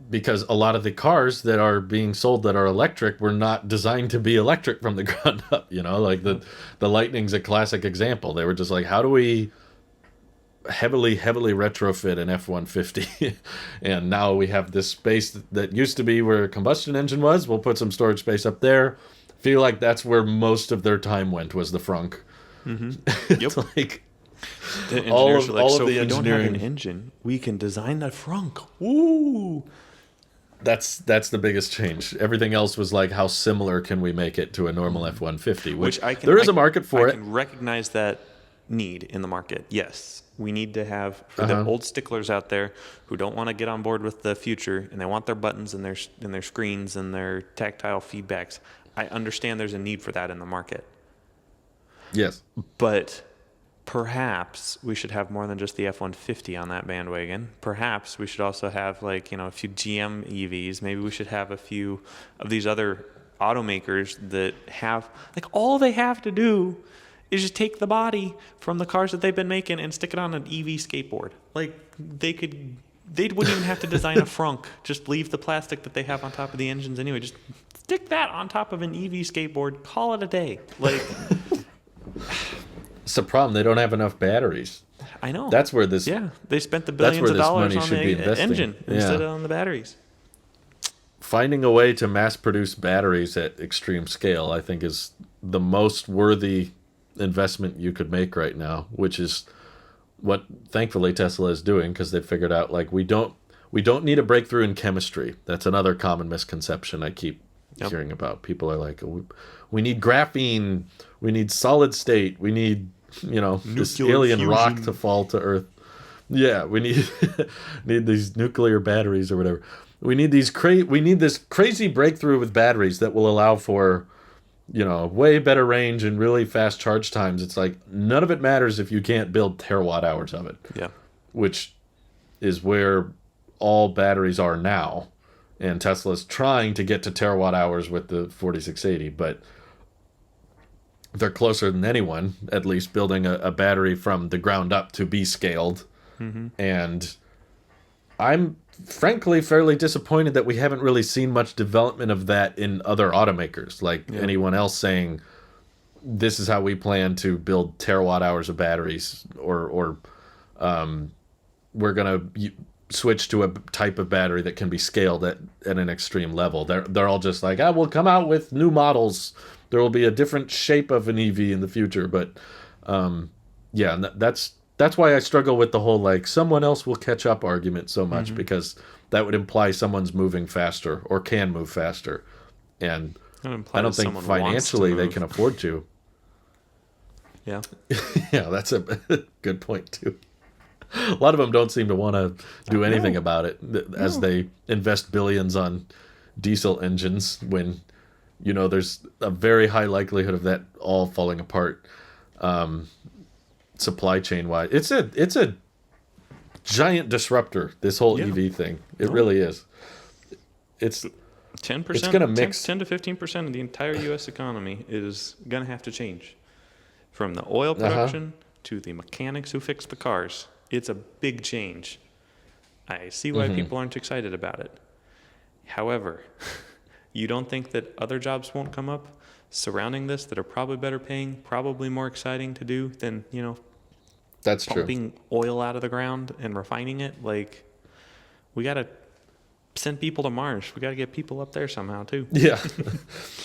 because a lot of the cars that are being sold that are electric were not designed to be electric from the ground up, like the Lightning's a classic example. They were just like, how do we heavily retrofit an F-150? And now we have this space that used to be where a combustion engine was. We'll put some storage space up there. Feel like that's where most of their time went, was the frunk. Yep. It's like The engineers all are of like, so the if we don't have engineering. an engine, we can design the frunk. Woo! That's the biggest change. Everything else was like, how similar can we make it to a normal F-150? Which there is a market for I it. can recognize that need in the market. Yes, we need to have, for the old sticklers out there who don't want to get on board with the future and they want their buttons and their screens and their tactile feedbacks. I understand there's a need for that in the market, Yes. but perhaps we should have more than just the F-150 on that bandwagon. Perhaps we should also have a few GM EVs. Maybe we should have a few of these other automakers that have, all they have to do is just take the body from the cars that they've been making and stick it on an EV skateboard. They wouldn't even have to design a frunk. Just leave the plastic that they have on top of the engines anyway. Just stick that on top of an EV skateboard. Call it a day. It's the problem. They don't have enough batteries. I know. That's where this. Yeah, they spent the That's billions where of this dollars money on should be the investing. engine Yeah. instead of on the batteries. Finding a way to mass produce batteries at extreme scale, I think, is the most worthy investment you could make right now, which is what thankfully Tesla is doing, because they figured out we don't need a breakthrough in chemistry. That's another common misconception I keep hearing about. People are like, we need graphene, we need solid state, we need this Nuclear alien fusion. rock to fall to Earth. Yeah, we need need these nuclear batteries or whatever. We need this crazy breakthrough with batteries that will allow for way better range and really fast charge times. It's like, none of it matters if you can't build terawatt hours of it. Yeah. Which is where all batteries are now. And Tesla's trying to get to terawatt hours with the 4680, but they're closer than anyone, at least, building a battery from the ground up to be scaled. And I'm frankly fairly disappointed that we haven't really seen much development of that in other automakers, anyone else saying, this is how we plan to build terawatt hours of batteries, or we're going to switch to a type of battery that can be scaled at an extreme level. They're all just like, we'll come out with new models. There will be a different shape of an EV in the future. But yeah, and that's why I struggle with the whole someone else will catch up argument so much, because that would imply someone's moving faster or can move faster. And I don't think financially they can afford to. Yeah. Yeah, that's a good point too. A lot of them don't seem to want to do anything about it, as they invest billions on diesel engines when there's a very high likelihood of that all falling apart supply chain wise. It's a giant disruptor, this whole EV thing. It really is. It's 10%. It's going to mix 10 to 15% of the entire U.S. economy is going to have to change, from the oil production to the mechanics who fix the cars. It's a big change. I see why people aren't excited about it. However, you don't think that other jobs won't come up surrounding this that are probably better paying, probably more exciting to do than, That's true. pumping oil out of the ground and refining it? We got to send people to Mars. We got to get people up there somehow too. Yeah.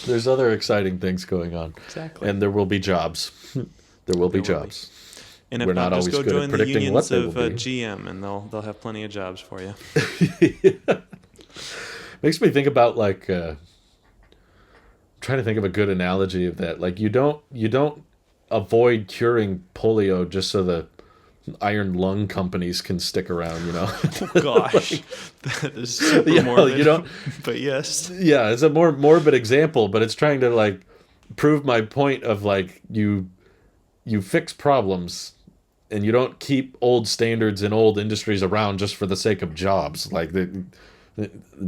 There's other exciting things going on. Exactly. And there will be jobs. There will be jobs. And if We're not, not just always go good at join the predicting what unions they of will be. GM, and they'll have plenty of jobs for you. Makes me think about trying to think of a good analogy of that. You don't avoid curing polio just so the iron lung companies can stick around, you know. Oh, gosh, that is super You know, morbid. you don't. But yes. Yeah, it's a more morbid example, but it's trying to like prove my point of like you fix problems and you don't keep old standards and old industries around just for the sake of jobs. Like the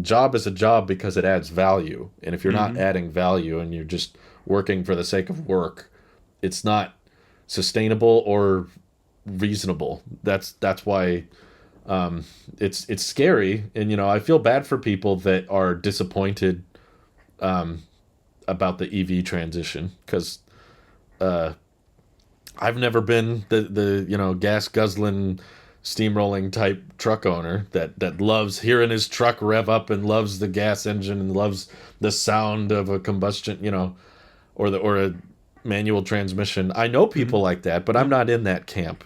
job is a job because it adds value, and if you're not adding value and you're just working for the sake of work, it's not sustainable or reasonable. That's why it's scary, and you know, I feel bad for people that are disappointed about the EV transition, because I've never been the you know, gas guzzling, steamrolling type truck owner that loves hearing his truck rev up and loves the gas engine and loves the sound of a combustion, you know, or a manual transmission. I know people like that, but I'm not in that camp.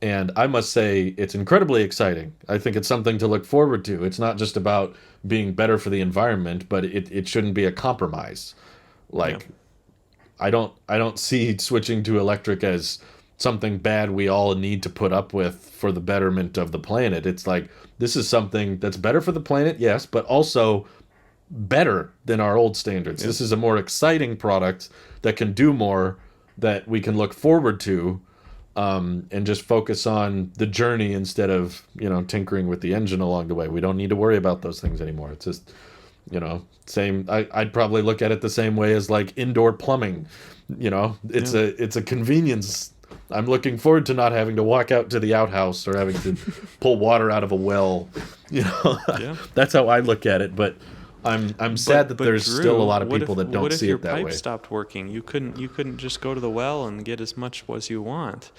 And I must say, it's incredibly exciting. I think it's something to look forward to. It's not just about being better for the environment, but it shouldn't be a compromise. Like, I don't see switching to electric as something bad we all need to put up with for the betterment of the planet. It's like, this is something that's better for the planet, yes, but also better than our old standards. This is a more exciting product that can do more, that we can look forward to, and just focus on the journey instead of, you know, tinkering with the engine along the way. We don't need to worry about those things anymore. It's just, you know, same. I'd probably look at it the same way as like indoor plumbing. You know, it's a convenience. I'm looking forward to not having to walk out to the outhouse or having to pull water out of a well. You know, that's how I look at it. But I'm sad that there's Drew, still a lot of what people if, that don't see it that What if your way. pipe stopped working? You couldn't just go to the well and get as much as you want.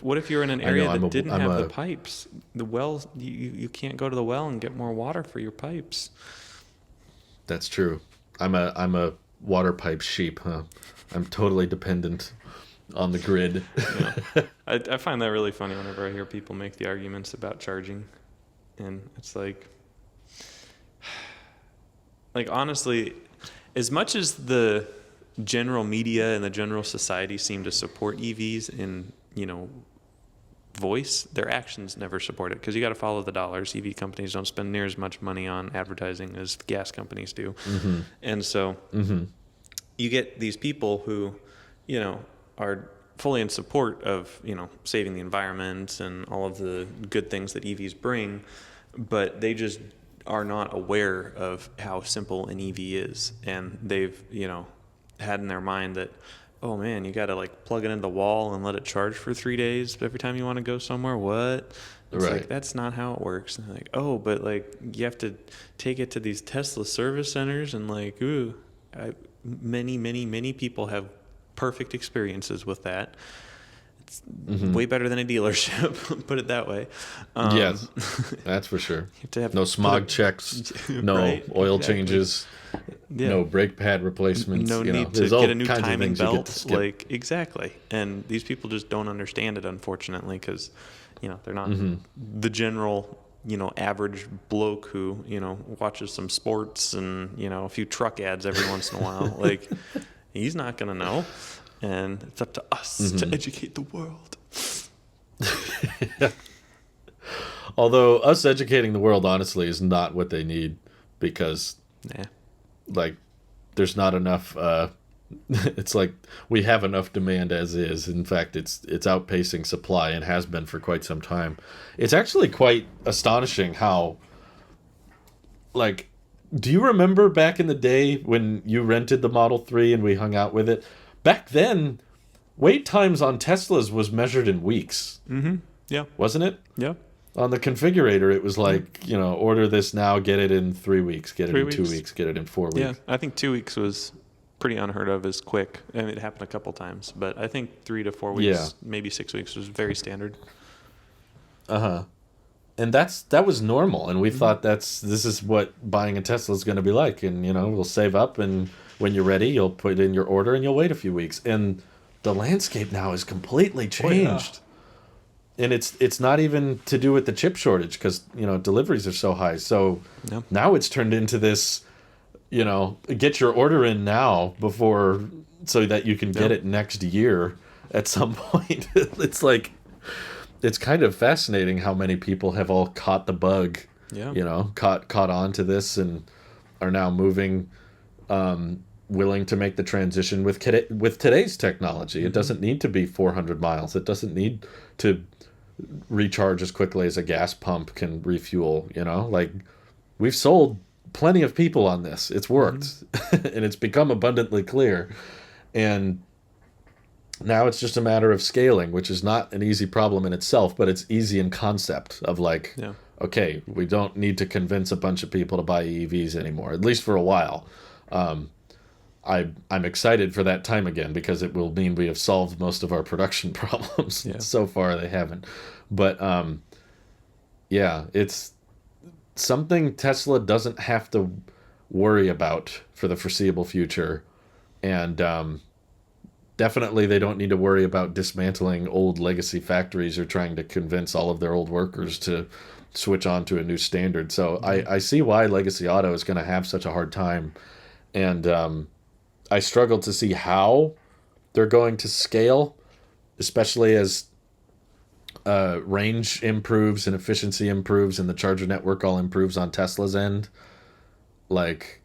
What if you're in an area that didn't have the pipes? The wells, you can't go to the well and get more water for your pipes. That's true. I'm a water pipe sheep, huh? I'm totally dependent on the grid. Yeah. I find that really funny whenever I hear people make the arguments about charging, and it's like honestly, as much as the general media and the general society seem to support EVs in, you know, voice, their actions never support it, because you got to follow the dollars. EV companies don't spend near as much money on advertising as gas companies do. And so you get these people who, you know, are fully in support of, you know, saving the environment and all of the good things that EVs bring, but they just are not aware of how simple an EV is. And they've, you know, had in their mind that, oh man, you got to like plug it into the wall and let it charge for 3 days every time you want to go somewhere. What? It's Right. like, that's not how it works. And they're like, oh, but like you have to take it to these Tesla service centers, and like, many people have perfect experiences with that. It's way better than a dealership, put it that way. Yes, that's for sure. You have to have No smog checks, no Right, oil exactly. changes, Yeah. no brake pad replacements. No you know, need to there's all get a new kinds of timing things you get to belt. skip. Like, exactly. And these people just don't understand it, unfortunately, because, you know, they're not the general, you know, average bloke who, you know, watches some sports and, you know, a few truck ads every once in a while. Like, he's not going to know. And it's up to us to educate the world. Although us educating the world, honestly, is not what they need, because Yeah. like there's not enough. It's like we have enough demand as is. In fact, it's outpacing supply and has been for quite some time. It's actually quite astonishing how, like, do you remember back in the day when you rented the Model 3 and we hung out with it? Back then, wait times on Teslas was measured in weeks, Yeah. wasn't it? Yeah. On the configurator, it was like, you know, order this now, get it in 3 weeks, get it 3 in 2 weeks. weeks, get it in 4 weeks. Yeah. I think 2 weeks was pretty unheard of as quick. I mean, it happened a couple times, but I think 3 to 4 weeks, Yeah. maybe 6 weeks was very standard. And that was normal, and we thought this is what buying a Tesla is going to be like, and you know, we'll save up, and when you're ready, you'll put in your order and you'll wait a few weeks. And the landscape now is completely changed. And it's not even to do with the chip shortage, because, you know, deliveries are so high. So Yeah. now it's turned into this, you know, get your order in now before, so that you can get it next year. at some point. It's like, it's kind of fascinating how many people have all caught the bug, Yeah. caught on to this and are now moving, willing to make the transition with today's technology. It doesn't need to be 400 miles. It doesn't need to recharge as quickly as a gas pump can refuel. Like, we've sold plenty of people on this. It's worked, and it's become abundantly clear. And now it's just a matter of scaling, which is not an easy problem in itself, but it's easy in concept of like, Yeah. okay, we don't need to convince a bunch of people to buy EVs anymore, at least for a while. I'm excited for that time again because it will mean we have solved most of our production problems. Yeah. So far they haven't. But yeah, it's something Tesla doesn't have to worry about for the foreseeable future. And definitely they don't need to worry about dismantling old legacy factories or trying to convince all of their old workers to switch on to a new standard. So I see why legacy auto is going to have such a hard time. And I struggle to see how they're going to scale, especially as range improves and efficiency improves and the charger network all improves on Tesla's end. Like,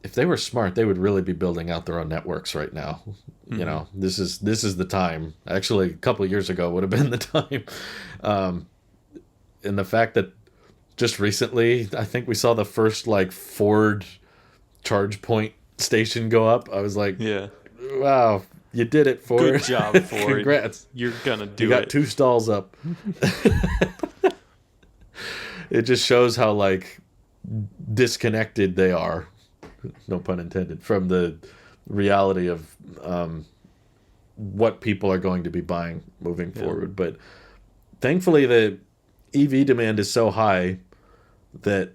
if they were smart, they would really be building out their own networks right now. This is the time. Actually, a couple of years ago would have been the time. And the fact that just recently, I think we saw the first like Ford charge point station go up. I was like, Yeah. wow, you did it, Ford. Good job, Ford. Congrats. You're gonna do You got it. 2 stalls up. It just shows how like disconnected they are, no pun intended, from the reality of what people are going to be buying moving forward. But thankfully the EV demand is so high that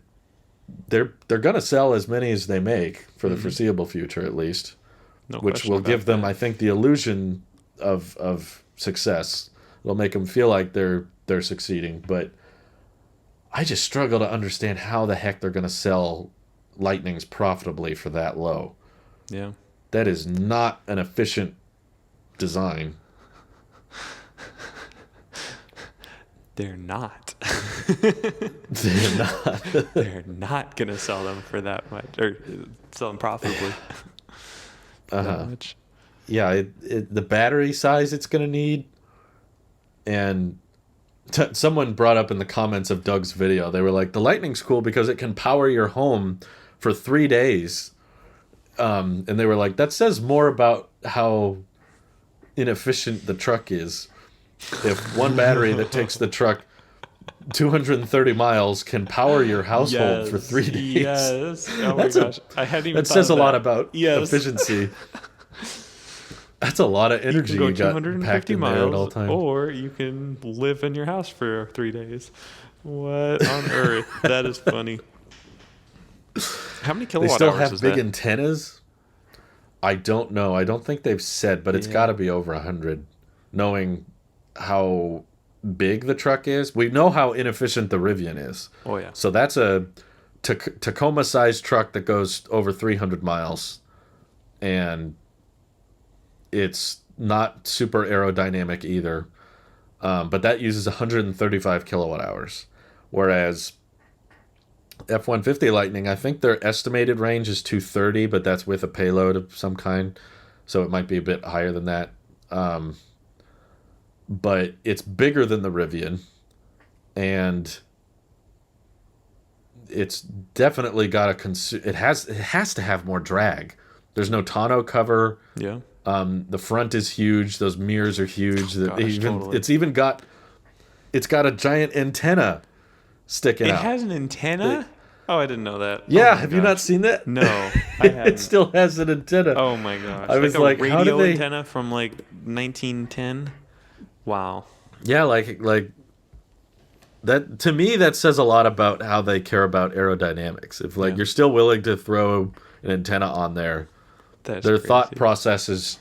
they're going to sell as many as they make for the foreseeable future, at least, No which question will about give them, that. I think, the illusion of success. It'll make them feel like they're succeeding. But I just struggle to understand how the heck they're going to sell Lightnings profitably for that low. Yeah. That is not an efficient design. They're not. They're not. They're not gonna sell them for that much, or sell them profitably. That much. Yeah, the battery size it's going to need. And someone brought up in the comments of Doug's video, they were like, the Lightning's cool because it can power your home for 3 days. And they were like, that says more about how inefficient the truck is. If one battery that takes the truck 230 miles can power your household for 3 days. Yes. Oh my That's a- gosh. I hadn't even That thought says of a lot that. about Yes. efficiency. That's a lot of energy You can you go got packed 250 in there at all miles, times. or you can live in your house for 3 days. What on earth? That is funny. How many They kilowatt still hours have is big that? antennas. I don't know. I don't think they've said, but it's Yeah. got to be over 100. Knowing how big the truck is, we know how inefficient the Rivian is. Oh yeah. So that's a Tacoma-sized truck that goes over 300 miles, and it's not super aerodynamic either. But that uses 135 kilowatt hours, whereas F-150 Lightning, I think their estimated range is 230, but that's with a payload of some kind, so it might be a bit higher than that. But it's bigger than the Rivian, and it's definitely got a it has to have more drag. There's no tonneau cover. Yeah. The front is huge. Those mirrors are huge. Gosh, totally. It's got a giant antenna sticking It out. has an antenna? Oh, I didn't know that. Yeah, Oh my have you not gosh. seen that? No, I haven't. It still has an antenna. Oh my gosh. I was a like, radio how did they- antenna from like 1910? Wow. Yeah, like that, to me, that says a lot about how they care about aerodynamics. If like Yeah. you're still willing to throw an antenna on there, That's their crazy. thought process is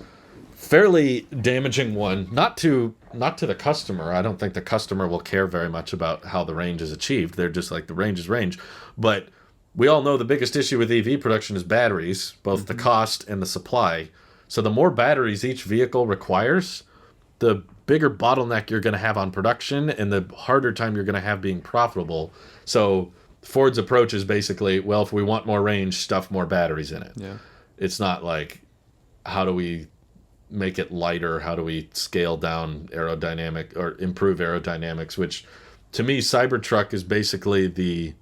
fairly damaging one. Not to the customer. I don't think the customer will care very much about how the range is achieved. They're just like, the range is range. But we all know the biggest issue with EV production is batteries, both the cost and the supply. So the more batteries each vehicle requires, the bigger bottleneck you're going to have on production and the harder time you're going to have being profitable. So Ford's approach is basically, well, if we want more range, stuff more batteries in it. Yeah. It's not like, how do we make it lighter? How do we scale down aerodynamic or improve aerodynamics? Which, to me, Cybertruck is basically the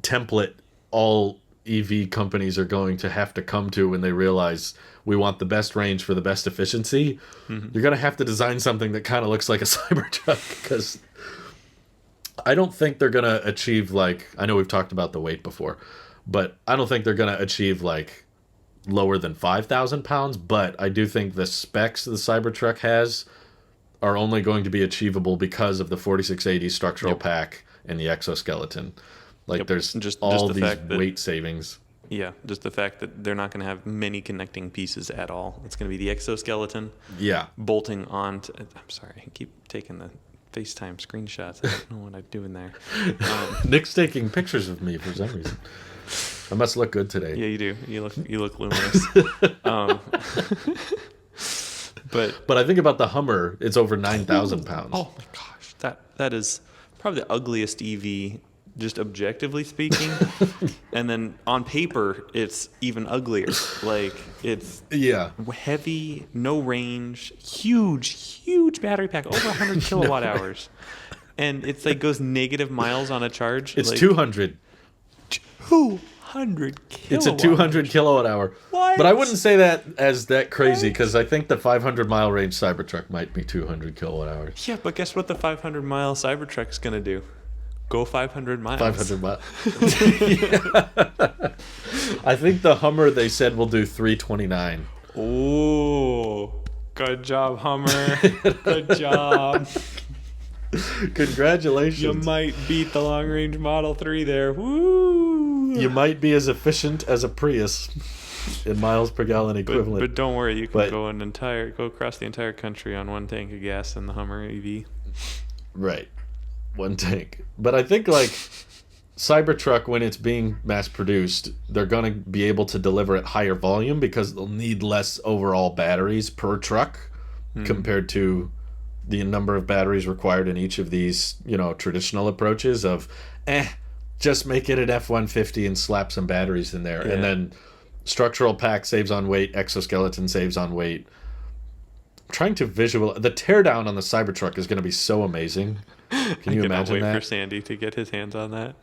template all EV companies are going to have to come to when they realize we want the best range for the best efficiency. You're going to have to design something that kind of looks like a Cybertruck, because I don't think they're going to achieve, like, I know we've talked about the weight before, but I don't think they're going to achieve like lower than 5,000 pounds. But I do think the specs the Cybertruck has are only going to be achievable because of the 4680 structural pack and the exoskeleton. Like, there's just all the these fact that, weight savings. Yeah, just the fact that they're not going to have many connecting pieces at all. It's going to be the exoskeleton Yeah. bolting on to... I'm sorry, I keep taking the FaceTime screenshots. I don't know what I'm doing there. Nick's taking pictures of me for some reason. I must look good today. Yeah, you do. You look luminous. But I think about the Hummer, it's over 9,000 pounds. oh my gosh, that is probably the ugliest EV, just objectively speaking. And then on paper, it's even uglier. Like, it's Yeah. heavy, no range, huge battery pack, over 100 kilowatt hours, and it's like goes negative miles on a charge. It's like, 200. 200 kilowatt. It's a 200 kilowatt hour. What? But I wouldn't say that as that crazy, because I think the 500 mile range Cybertruck might be 200 kilowatt hours. Yeah, but guess what the 500 mile Cybertruck's gonna do? Go 500 miles. 500 miles. I think the Hummer, they said, will do 329. Oh, good job, Hummer. Good job. Congratulations. You might beat the long range Model 3 there. Woo! You might be as efficient as a Prius in miles per gallon equivalent. But don't worry, you can go across the entire country on one tank of gas in the Hummer EV. Right. One tank. But I think, like, Cybertruck, when it's being mass produced, they're going to be able to deliver at higher volume because they'll need less overall batteries per truck compared to the number of batteries required in each of these, traditional approaches of, just make it an F-150 and slap some batteries in there. Yeah. And then structural pack saves on weight, exoskeleton saves on weight. I'm trying to the teardown on the Cybertruck is going to be so amazing. Can you imagine that? I cannot wait for Sandy to get his hands on that. It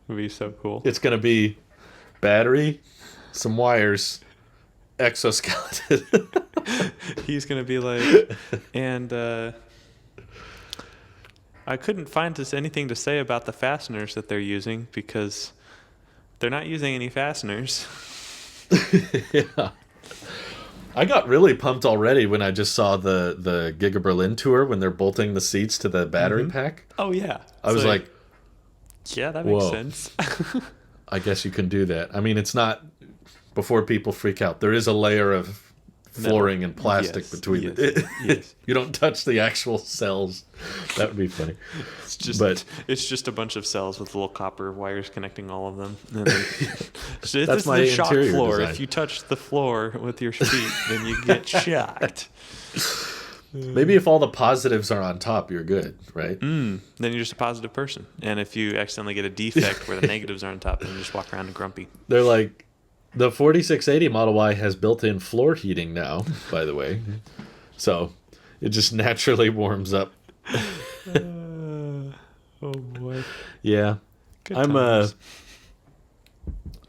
would be so cool. It's going to be battery, some wires, exoskeleton. He's going to be like, and I couldn't find anything to say about the fasteners that they're using because they're not using any fasteners. Yeah. I got really pumped already when I just saw the Giga Berlin tour when they're bolting the seats to the battery pack. Oh, yeah. I was like, yeah, that makes sense. I guess you can do that. I mean, it's not, before people freak out, there is a layer of flooring and plastic between it. Yes. You don't touch the actual cells. That would be funny. It's just a bunch of cells with little copper wires connecting all of them. And then, so this is the shock floor. Design. If you touch the floor with your feet, then you get shocked. Maybe if all the positives are on top, you're good, right? Then you're just a positive person. And if you accidentally get a defect where the negatives are on top, then you just walk around grumpy. They're like, the 4680 Model Y has built-in floor heating now, by the way. So it just naturally warms up. Oh boy. Yeah. Good times.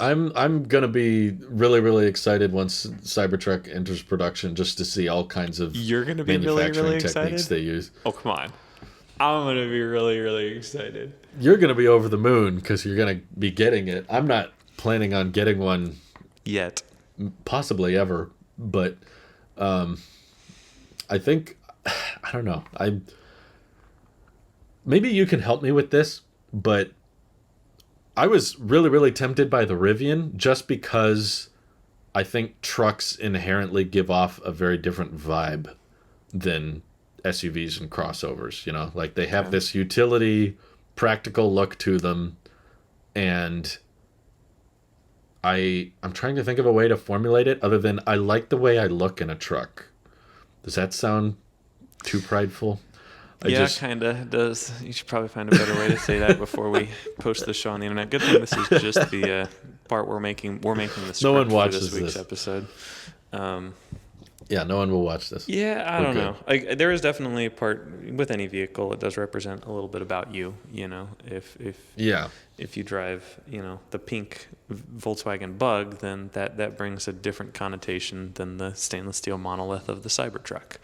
I'm gonna be really, really excited once Cybertruck enters production, just to see all kinds of You're gonna be manufacturing really techniques excited? they use. Oh, come on. I'm gonna be really, really excited. You're gonna be over the moon because you're gonna be getting it. I'm not planning on getting one yet, possibly ever, but I think, I don't know, maybe you can help me with this, but I was really, really tempted by the Rivian just because I think trucks inherently give off a very different vibe than SUVs and crossovers. Like, they have this utility, practical look to them, and I'm trying to think of a way to formulate it other than I like the way I look in a truck. Does that sound too prideful? Yeah, kind of does. You should probably find a better way to say that before we post the show on the internet. Good thing this is just the part we're making. We're making the No one script for watches this week's this. episode. Yeah, no one will watch this. Yeah, I We're don't good. know. Like, there is definitely a part with any vehicle. It does represent a little bit about you. You know, Yeah. if you drive, the pink Volkswagen Bug, then that brings a different connotation than the stainless steel monolith of the Cybertruck.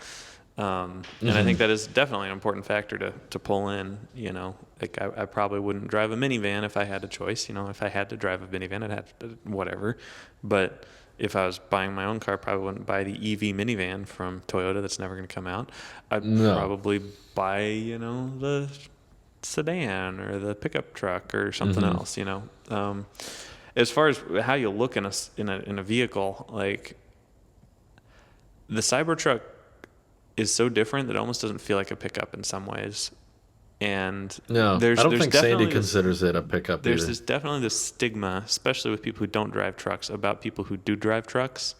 And I think that is definitely an important factor to pull in. Like I probably wouldn't drive a minivan if I had a choice. If I had to drive a minivan, I'd have to, whatever. But if I was buying my own car, I probably wouldn't buy the EV minivan from Toyota that's never going to come out. I'd No. probably buy, the sedan or the pickup truck or something else. As far as how you look in a vehicle, like the Cybertruck is so different that it almost doesn't feel like a pickup in some ways. And No, there's I don't think definitely Sandy considers it a pickup there's either. definitely this stigma, especially with people who don't drive trucks, about people who do drive trucks,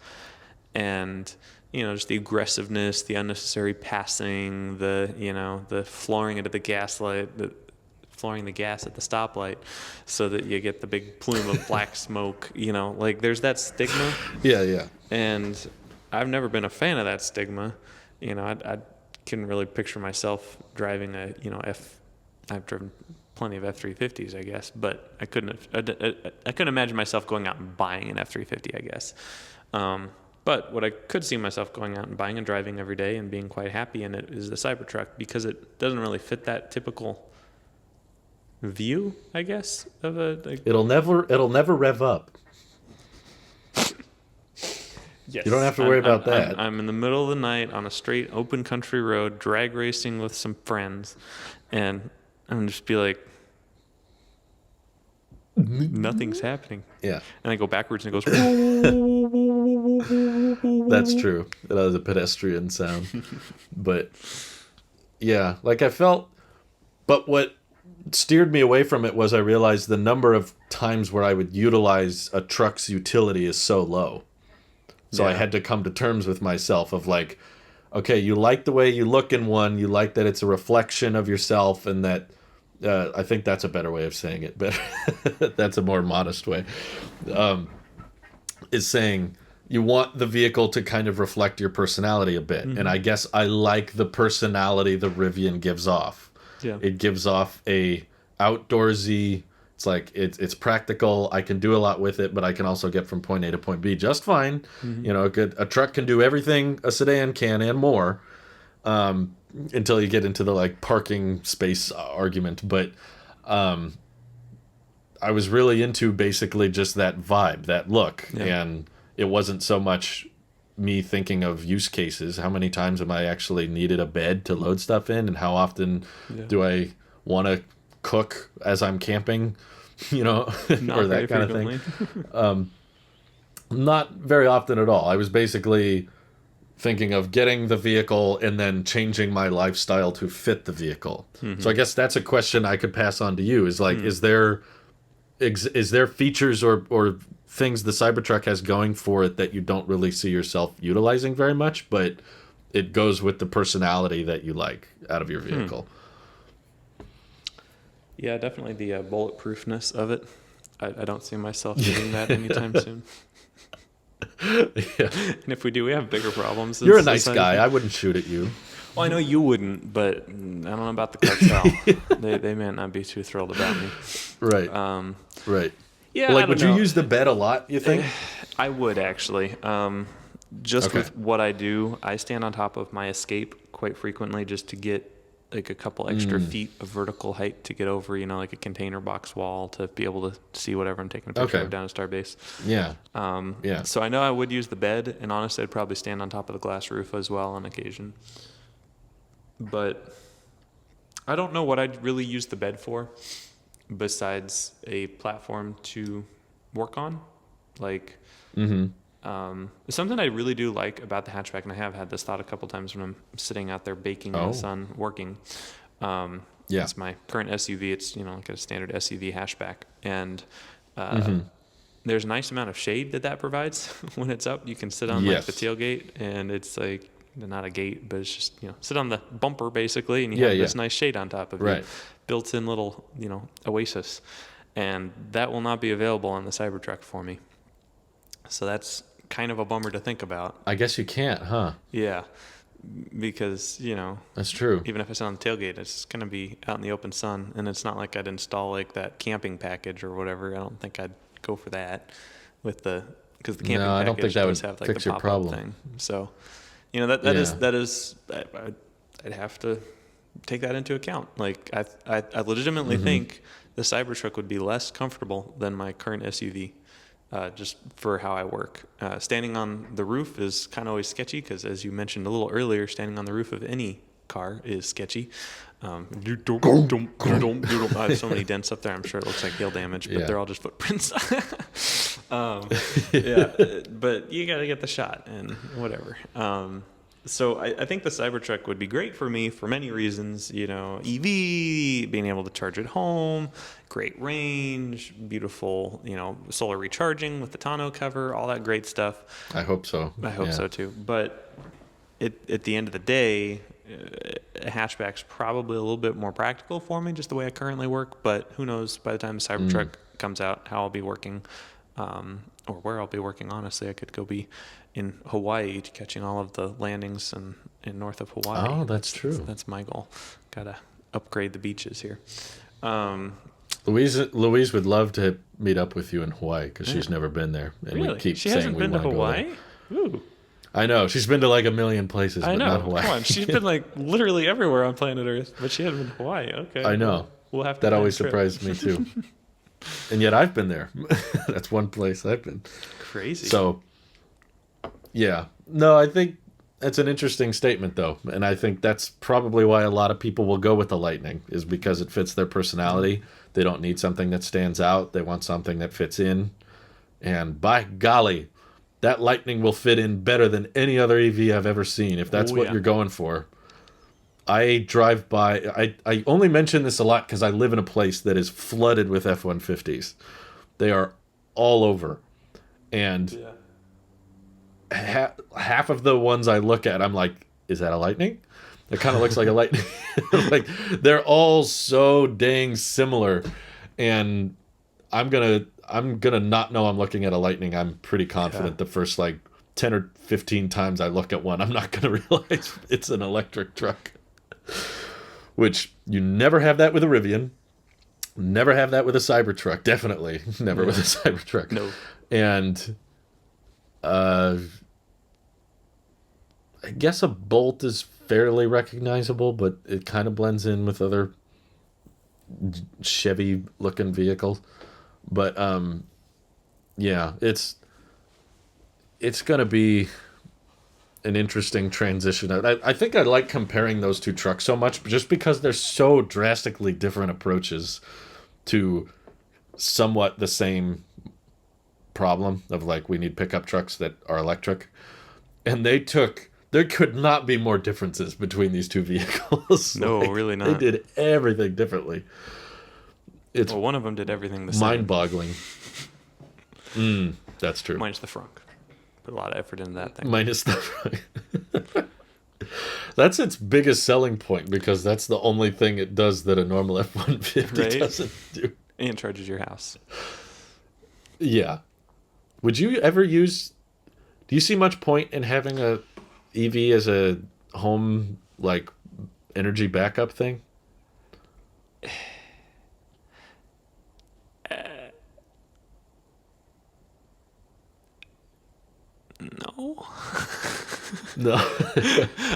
and just the aggressiveness, the unnecessary passing, the flooring into the gas light, flooring the gas at the stoplight, so that you get the big plume of black smoke. Like there's that stigma. Yeah. And I've never been a fan of that stigma. I couldn't really picture myself driving I've driven plenty of F-350s, I guess, but I couldn't imagine myself going out and buying an F-350, I guess. But what I could see myself going out and buying and driving every day and being quite happy in it is the Cybertruck, because it doesn't really fit that typical view, I guess, of It'll never rev up. Yes. You don't have to worry about that. I'm in the middle of the night on a straight open country road, drag racing with some friends, and I'm just be like, nothing's happening. Yeah, And I go backwards and it goes. that's true. That was a pedestrian sound. But yeah, like I felt, but what steered me away from it was I realized the number of times where I would utilize a truck's utility is so low. So I Yeah. had to come to terms with myself of like, okay, you like the way you look in one, you like that it's a reflection of yourself, and that I think that's a better way of saying it, but that's a more modest way, is saying you want the vehicle to kind of reflect your personality a bit. And I guess I like the personality the Rivian gives off. Yeah. It gives off a outdoorsy, it's like it's practical. I can do a lot with it, but I can also get from point A to point B just fine. A truck can do everything a sedan can and more, until you get into the like parking space argument. But I was really into basically just that vibe, that look, and it wasn't so much me thinking of use cases. How many times am I actually needed a bed to load stuff in, and how often do I want to cook as I'm camping, Not or very that kind of frequently. thing. Not very often at all. I was basically thinking of getting the vehicle and then changing my lifestyle to fit the vehicle. So I guess that's a question I could pass on to you, is like, is there features or things the Cybertruck has going for it that you don't really see yourself utilizing very much, but it goes with the personality that you like out of your vehicle? Yeah, definitely the bulletproofness of it. I don't see myself getting that anytime soon. Yeah. And if we do, we have bigger problems. You're a nice guy. I wouldn't shoot at you. Well, I know you wouldn't, but I don't know about the cartel. they may not be too thrilled about me. Right. Right. Yeah, Well, I like, would don't know. you use the bed a lot, you think? I would actually. Just Okay. with what I do, I stand on top of my Escape quite frequently just to get like a couple extra feet of vertical height to get over, like a container box wall to be able to see whatever I'm taking a picture Okay. of down at Starbase. Yeah. Yeah. So I know I would use the bed, and honestly, I'd probably stand on top of the glass roof as well on occasion. But I don't know what I'd really use the bed for besides a platform to work on. Like, something I really do like about the hatchback, and I have had this thought a couple times when I'm sitting out there baking in the sun working. Yeah. It's my current SUV. It's, like a standard SUV hatchback. And there's a nice amount of shade that provides when it's up. You can sit on like the tailgate, and it's like not a gate, but it's just sit on the bumper basically, and you have this nice shade on top of you, built-in little oasis, and that will not be available on the Cybertruck for me. So that's kind of a bummer to think about. I guess you can't, huh? Yeah, because that's true. Even if I sit on the tailgate, it's gonna be out in the open sun, and it's not like I'd install like that camping package or whatever. I don't think I'd go for that because the camping package I don't think that does would have like fix the your pop-up problem. thing. So that is I'd have to take that into account. Like I legitimately think the Cybertruck would be less comfortable than my current SUV. Just for how I work. Standing on the roof is kind of always sketchy because, as you mentioned a little earlier, standing on the roof of any car is sketchy. I have so many dents up there, I'm sure it looks like hail damage, but they're all just footprints. But you got to get the shot and whatever. So I think the Cybertruck would be great for me for many reasons. EV, being able to charge at home, great range, beautiful, solar recharging with the tonneau cover, all that great stuff. I hope so. I hope so too. But at the end of the day, a hatchback's probably a little bit more practical for me, just the way I currently work. But who knows, by the time the Cybertruck comes out, how I'll be working, or where I'll be working, honestly. I could go be in Hawaii catching all of the landings in north of Hawaii. Oh, that's true. That's my goal. Gotta upgrade the beaches here. Louise would love to meet up with you in Hawaii because she's never been there, and really? we keep she saying hasn't we been to want to Hawaii? go there. Ooh. I know she's been to like a million places, but not Hawaii. Come on, she's been like literally everywhere on planet Earth, but she hasn't been to Hawaii. Okay. I know. We'll have to. That always surprised me too. And yet I've been there. That's one place I've been. Crazy. So, yeah. No, I think that's an interesting statement, though. And I think that's probably why a lot of people will go with the Lightning, is because it fits their personality. They don't need something that stands out. They want something that fits in. And by golly, that Lightning will fit in better than any other EV I've ever seen, if that's what you're going for. I drive by... I only mention this a lot because I live in a place that is flooded with F-150s. They are all over. And half of the ones I look at, I'm like, is that a Lightning? It kind of looks like a Lightning. Like, they're all so dang similar. And I'm gonna not know I'm looking at a Lightning. I'm pretty confident the first, 10 or 15 times I look at one, I'm not gonna realize it's an electric truck. Which, you never have that with a Rivian. Never have that with a Cybertruck. Definitely never with a Cybertruck. No. And I guess a Bolt is fairly recognizable, but it kind of blends in with other Chevy-looking vehicles. But yeah, it's going to be an interesting transition. I think I like comparing those two trucks so much just because they're so drastically different approaches to somewhat the same problem of we need pickup trucks that are electric. And there could not be more differences between these two vehicles. No, really not. They did everything differently. Well, one of them did everything the same. Mind-boggling. That's true. Minus the frunk. Put a lot of effort into that thing. Minus the frunk. That's its biggest selling point because that's the only thing it does that a normal F-150 doesn't do. And charges your house. Yeah. Would you ever do you see much point in having a EV as a home, energy backup thing? No. No.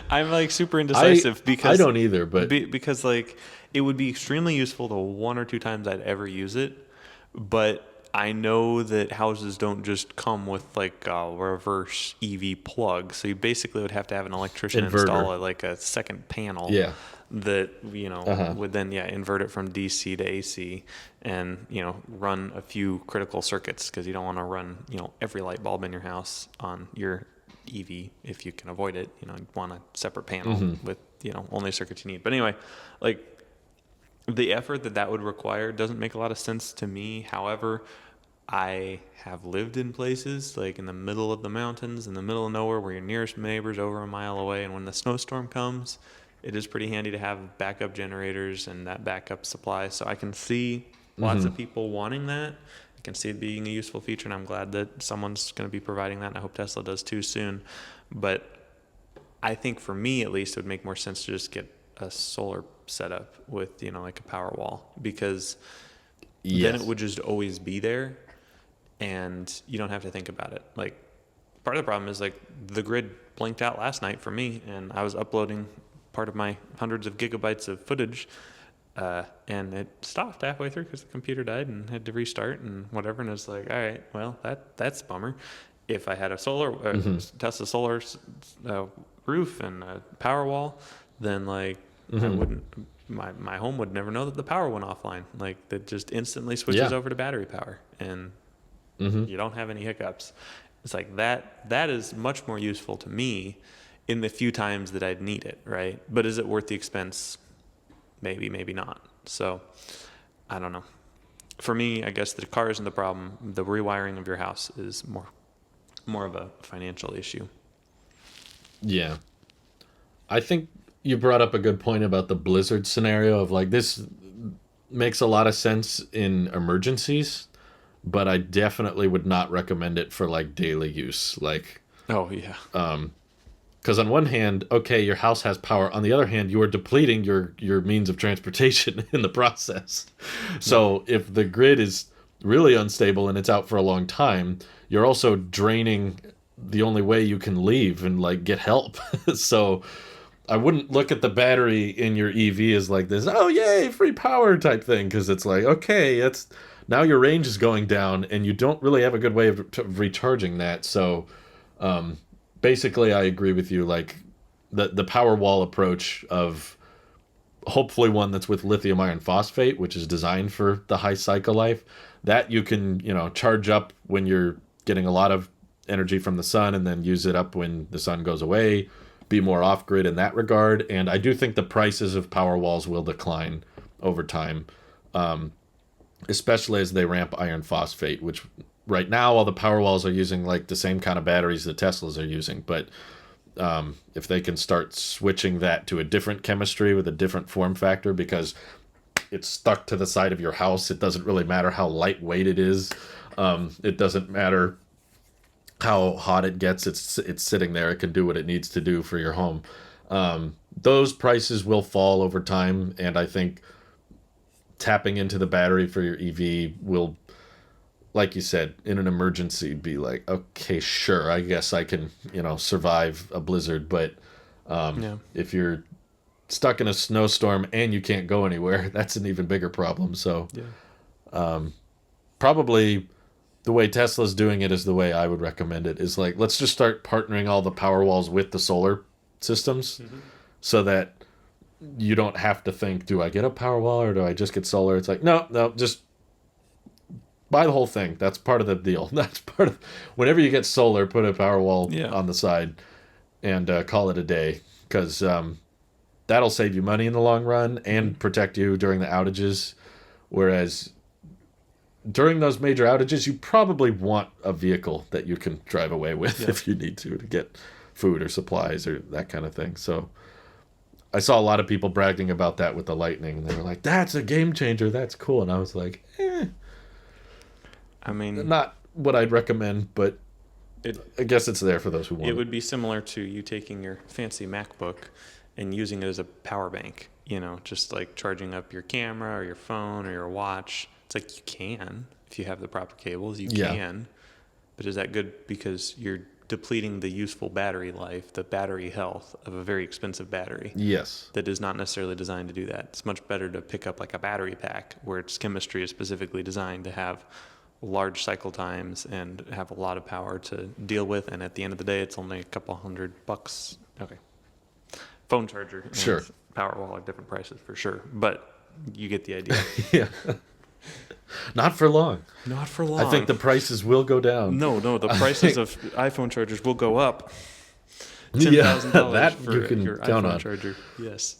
I'm super indecisive because I don't either, but because it would be extremely useful the one or two times I'd ever use it, but I know that houses don't just come with a reverse EV plug, so you basically would have to have an electrician install a second panel. Yeah. That would then invert it from DC to AC and run a few critical circuits because you don't want to run every light bulb in your house on your EV if you can avoid it. You want a separate panel with only circuits you need. But anyway, the effort that would require doesn't make a lot of sense to me. However, I have lived in places like in the middle of the mountains, in the middle of nowhere, where your nearest neighbor's over a mile away, and when the snowstorm comes, it is pretty handy to have backup generators and that backup supply. So I can see lots of people wanting that. I can see it being a useful feature, and I'm glad that someone's going to be providing that, and I hope Tesla does too soon. But I think for me, at least, it would make more sense to just get a solar setup with, like a power wall, because then it would just always be there and you don't have to think about it. Like, part of the problem is, like, the grid blinked out last night for me, and I was uploading part of my hundreds of gigabytes of footage, and it stopped halfway through because the computer died and had to restart and whatever. And it's like, all right, well, that's a bummer. If I had a Tesla solar roof and a power wall, then like I wouldn't. My home would never know that the power went offline. Like, that just instantly switches over to battery power, and you don't have any hiccups. It's like that is much more useful to me in the few times that I'd need it, right? But is it worth the expense? Maybe, maybe not. So I don't know. For me, I guess the car isn't the problem. The rewiring of your house is more of a financial issue. Yeah. I think you brought up a good point about the blizzard scenario of like, this makes a lot of sense in emergencies, but I definitely would not recommend it for like daily use. Like, oh yeah. Because on one hand, okay, your house has power. On the other hand, you are depleting your means of transportation in the process. So if the grid is really unstable and it's out for a long time, you're also draining the only way you can leave and like get help. So I wouldn't look at the battery in your EV as like this, oh yay, free power type thing, because it's like, okay, it's now your range is going down and you don't really have a good way of recharging that. So basically, I agree with you. Like the power wall approach of hopefully one that's with lithium iron phosphate, which is designed for the high cycle life, that you can, charge up when you're getting a lot of energy from the sun and then use it up when the sun goes away, be more off grid in that regard. And I do think the prices of power walls will decline over time, especially as they ramp iron phosphate, which right now all the power walls are using like the same kind of batteries that Teslas are using. But if they can start switching that to a different chemistry with a different form factor, because it's stuck to the side of your house, it doesn't really matter how lightweight it is. It doesn't matter how hot it gets. It's sitting there. It can do what it needs to do for your home. Those prices will fall over time, and I think tapping into the battery for your EV will, like you said, in an emergency, be like, okay, sure, I guess I can, survive a blizzard. But if you're stuck in a snowstorm and you can't go anywhere, that's an even bigger problem. So probably the way Tesla's doing it is the way I would recommend it, is like, let's just start partnering all the power walls with the solar systems so that you don't have to think, do I get a power wall or do I just get solar? It's like, no, just buy the whole thing. That's part of the deal. That's part of, whenever you get solar, put a power wall on the side and call it a day, because that'll save you money in the long run and protect you during the outages. Whereas during those major outages, you probably want a vehicle that you can drive away with if you need to get food or supplies or that kind of thing. So I saw a lot of people bragging about that with the Lightning. They were like, that's a game changer. That's cool. And I was like, I mean, not what I'd recommend, but I guess it's there for those who want it. It would be similar to you taking your fancy MacBook and using it as a power bank, just like charging up your camera or your phone or your watch. It's like, you can, if you have the proper cables, you can. But is that good? Because you're depleting the useful battery life, the battery health of a very expensive battery. Yes. That is not necessarily designed to do that. It's much better to pick up like a battery pack where its chemistry is specifically designed to have large cycle times and have a lot of power to deal with. And at the end of the day, it's only a couple $100. Okay. Phone charger and power wall at different prices for sure. But you get the idea. Yeah. Not for long. Not for long. I think the prices will go down. No, the prices of iPhone chargers will go up. $10,000 that for you can your count iPhone on. charger. Yes.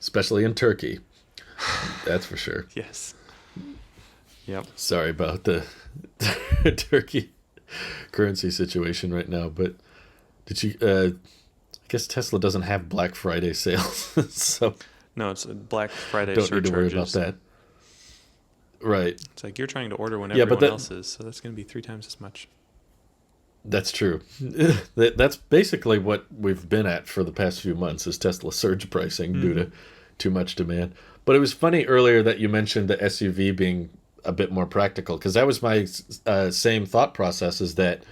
Especially in Turkey. That's for sure. Yes. Yep. Sorry about the Turkey currency situation right now, but did you? I guess Tesla doesn't have Black Friday sales, so No, it's a Black Friday don't need to worry about surcharges. that. Right. It's like you're trying to order when Yeah, but everyone else is, so that's going to be 3 times as much. that's true. That's basically what we've been at for the past few months is Tesla surge pricing due to too much demand. But it was funny earlier that you mentioned the SUV being a bit more practical because that was my same thought process is that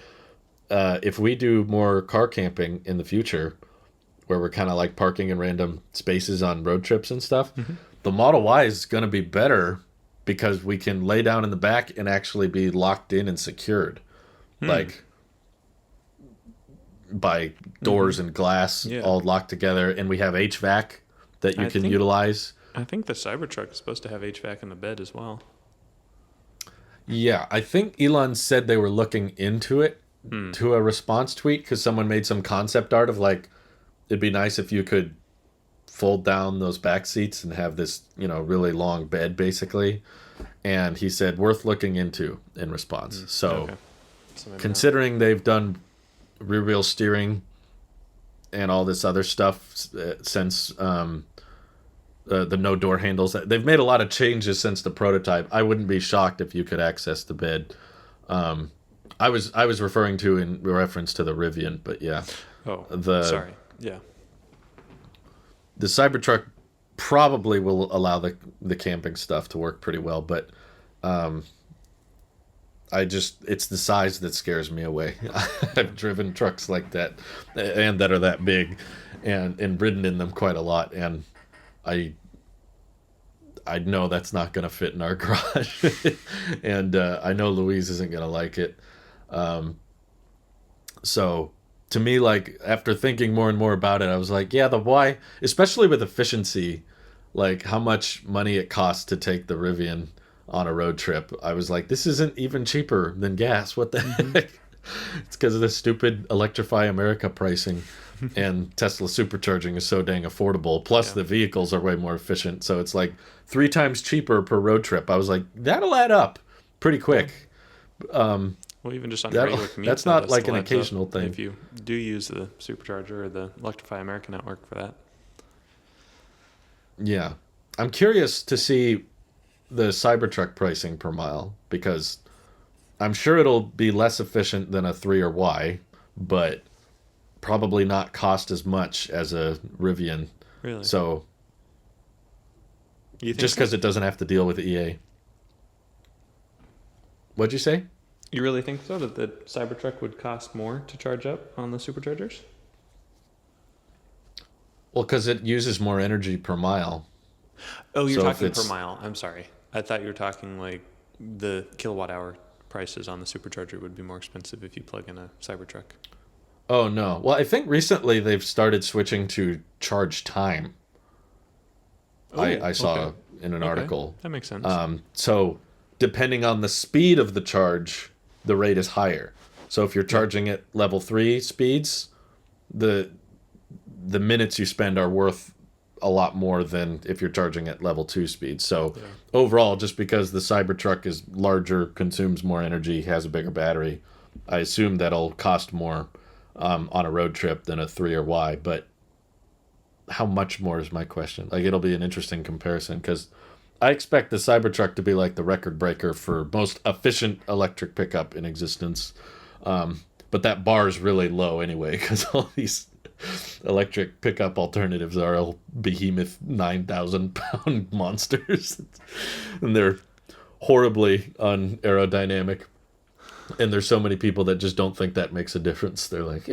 if we do more car camping in the future, where we're kind of like parking in random spaces on road trips and stuff, the Model Y is going to be better because we can lay down in the back and actually be locked in and secured. Like by doors and glass Yeah. all locked together, and we have HVAC that you I can think- utilize. I think the Cybertruck is supposed to have HVAC in the bed as well. Yeah, I think Elon said they were looking into it to a response tweet because someone made some concept art of like, it'd be nice if you could fold down those back seats and have this, really long bed basically. And he said, worth looking into in response. So Okay. So maybe not. considering they've done rear wheel steering and all this other stuff since the no door handles, they've made a lot of changes since the prototype. I wouldn't be shocked if you could access the bed. I was referring to in reference to the Rivian, but yeah, Oh, the- sorry. Yeah. the Cybertruck probably will allow the camping stuff to work pretty well, but it's the size that scares me away. I've driven trucks like that and that are that big and ridden in them quite a lot, and I know that's not going to fit in our garage. And I know Louise isn't going to like it. So to me, like after thinking more and more about it, I was like, yeah, the Y, especially with efficiency, like how much money it costs to take the Rivian on a road trip. I was like, this isn't even cheaper than gas. What the heck? It's because of the stupid Electrify America pricing. And Tesla Supercharging is so dang affordable. Plus, the vehicles are way more efficient. So it's like 3 times cheaper per road trip. I was like, that'll add up pretty quick. Well, even just on That'll- regular commute, that's that not like still an adds up occasional thing. If you do use the Supercharger or the Electrify America network for that. Yeah. I'm curious to see the Cybertruck pricing per mile because I'm sure it'll be less efficient than a 3 or Y, but probably not cost as much as a Rivian. Really? So You think just so? because it doesn't have to deal with EA. What'd you say? You really think so? That the Cybertruck would cost more to charge up on the Superchargers? Well, because it uses more energy per mile. Oh, you're So if talking per it's- mile. I'm sorry. I thought you were talking like the kilowatt hour prices on the Supercharger would be more expensive if you plug in a Cybertruck. Oh, no. Well, I think recently they've started switching to charge time. I saw okay. in an Okay, article. that makes sense. So depending on the speed of the charge, the rate is higher. So if you're charging at level 3 speeds, the minutes you spend are worth a lot more than if you're charging at level 2 speeds. So overall, just because the Cybertruck is larger, consumes more energy, has a bigger battery, I assume that'll cost more on a road trip than a 3 or Y. But how much more is my question. Like, it'll be an interesting comparison because I expect the Cybertruck to be like the record breaker for most efficient electric pickup in existence. But that bar is really low anyway because all these electric pickup alternatives are all behemoth 9,000-pound monsters. And they're horribly unaerodynamic. And there's so many people that just don't think that makes a difference. They're like,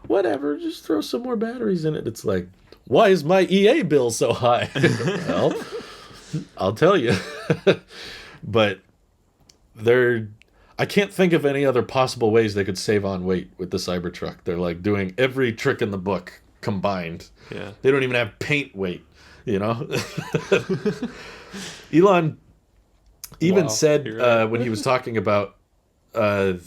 whatever, just throw some more batteries in it. It's like, why is my EA bill so high? Well, I'll tell you. But I can't think of any other possible ways they could save on weight with the Cybertruck. They're like doing every trick in the book combined. Yeah. They don't even have paint weight, Elon even Wow, said you're right. when he was talking about the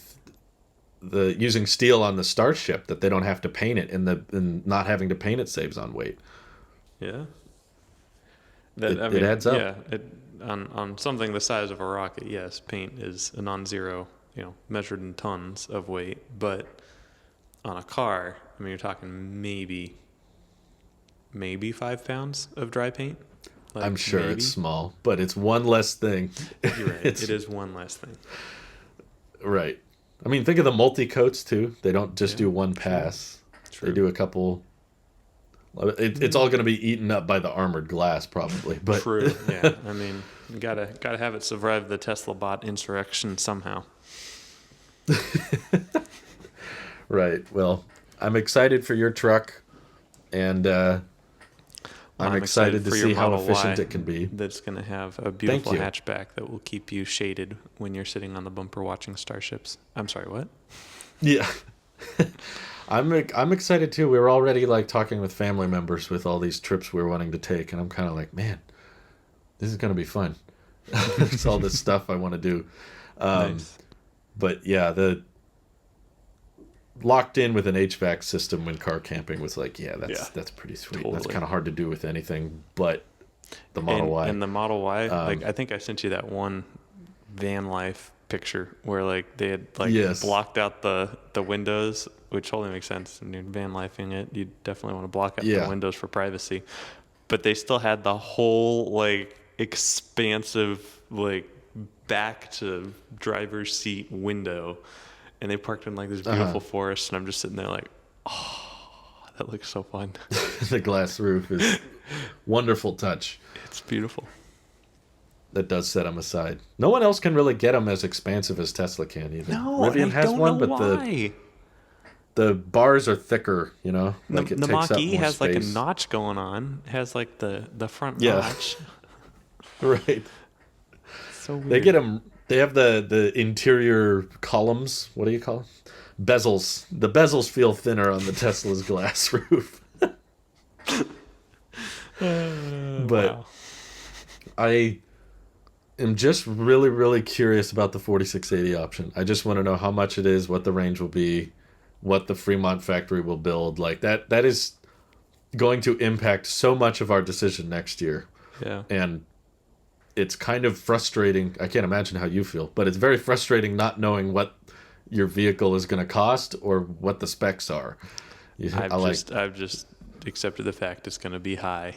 using steel on the Starship that they don't have to paint it, and not having to paint it saves on weight. Yeah. It adds up. Yeah. on something the size of a rocket, yes, paint is a non-zero, measured in tons of weight. But on a car, I mean, you're talking maybe 5 pounds of dry paint. Like, I'm sure maybe. it's small, but it's one less thing. You're right. It is one less thing. Right. I mean, think of the multi-coats, too. They don't just do one pass. True. They do a couple. It's all going to be eaten up by the armored glass, probably. But True. Yeah. I mean, you gotta have it survive the Tesla bot insurrection somehow. Right. Well, I'm excited for your truck, and I'm excited to for your see how Model efficient Y it can be. That's going to have a beautiful you. hatchback that will keep you shaded when you're sitting on the bumper watching starships. I'm sorry, what? Yeah. I'm excited too. We were already like talking with family members with all these trips we were wanting to take, and I'm kind of like, man, this is gonna be fun. It's all this stuff I want to do. Nice. But yeah, the locked in with an HVAC system when car camping was like, that's pretty sweet. Totally. That's kind of hard to do with anything but the Model Y. And the Model Y, like I think I sent you that one van life picture where like they had like Yes. blocked out the windows, which totally makes sense. When you're van lifing it, you definitely want to block out the windows for privacy. But they still had the whole like expansive like back to driver's seat window, and they parked in like this beautiful forest, and I'm just sitting there like, oh, that looks so fun. The glass roof is wonderful touch. It's beautiful. That does set them aside. No one else can really get them as expansive as Tesla can either. No, Rivian I has don't one, know but why. the bars are thicker, Like The it takes Mach up E more has like a space. notch going on. It has like the front Yeah. notch. Right. So weird. They get them. They have the interior columns. What do you call them? Bezels. The bezels feel thinner on the Tesla's glass roof. But Wow. I am just really, really curious about the 4680 option. I just want to know how much it is, what the range will be, what the Fremont factory will build. Like that is going to impact so much of our decision next year. Yeah. And it's kind of frustrating. I can't imagine how you feel, but it's very frustrating not knowing what your vehicle is going to cost or what the specs are. I've just accepted the fact it's going to be high,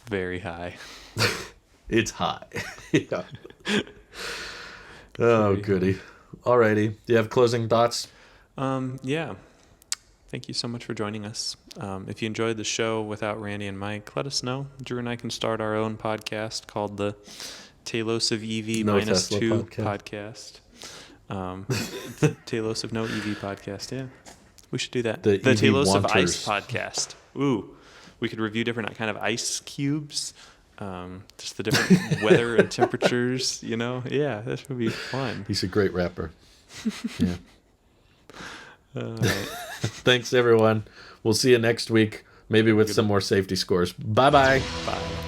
very high. It's high. Yeah. Oh, goody. Alrighty. Do you have closing thoughts? Yeah. Thank you so much for joining us. If you enjoyed the show without Randy and Mike, let us know. Drew and I can start our own podcast called the Talos of EV No minus Tesla 2 podcast. Talos of No EV podcast. Yeah, we should do that. The EV Talos of wanters. Ice podcast. Ooh, we could review different kind of ice cubes. Just the different weather and temperatures. Yeah, this would be fun. He's a great rapper. Yeah. Right. Thanks, everyone. We'll see you next week, maybe with some more safety scores. Bye-bye. Bye.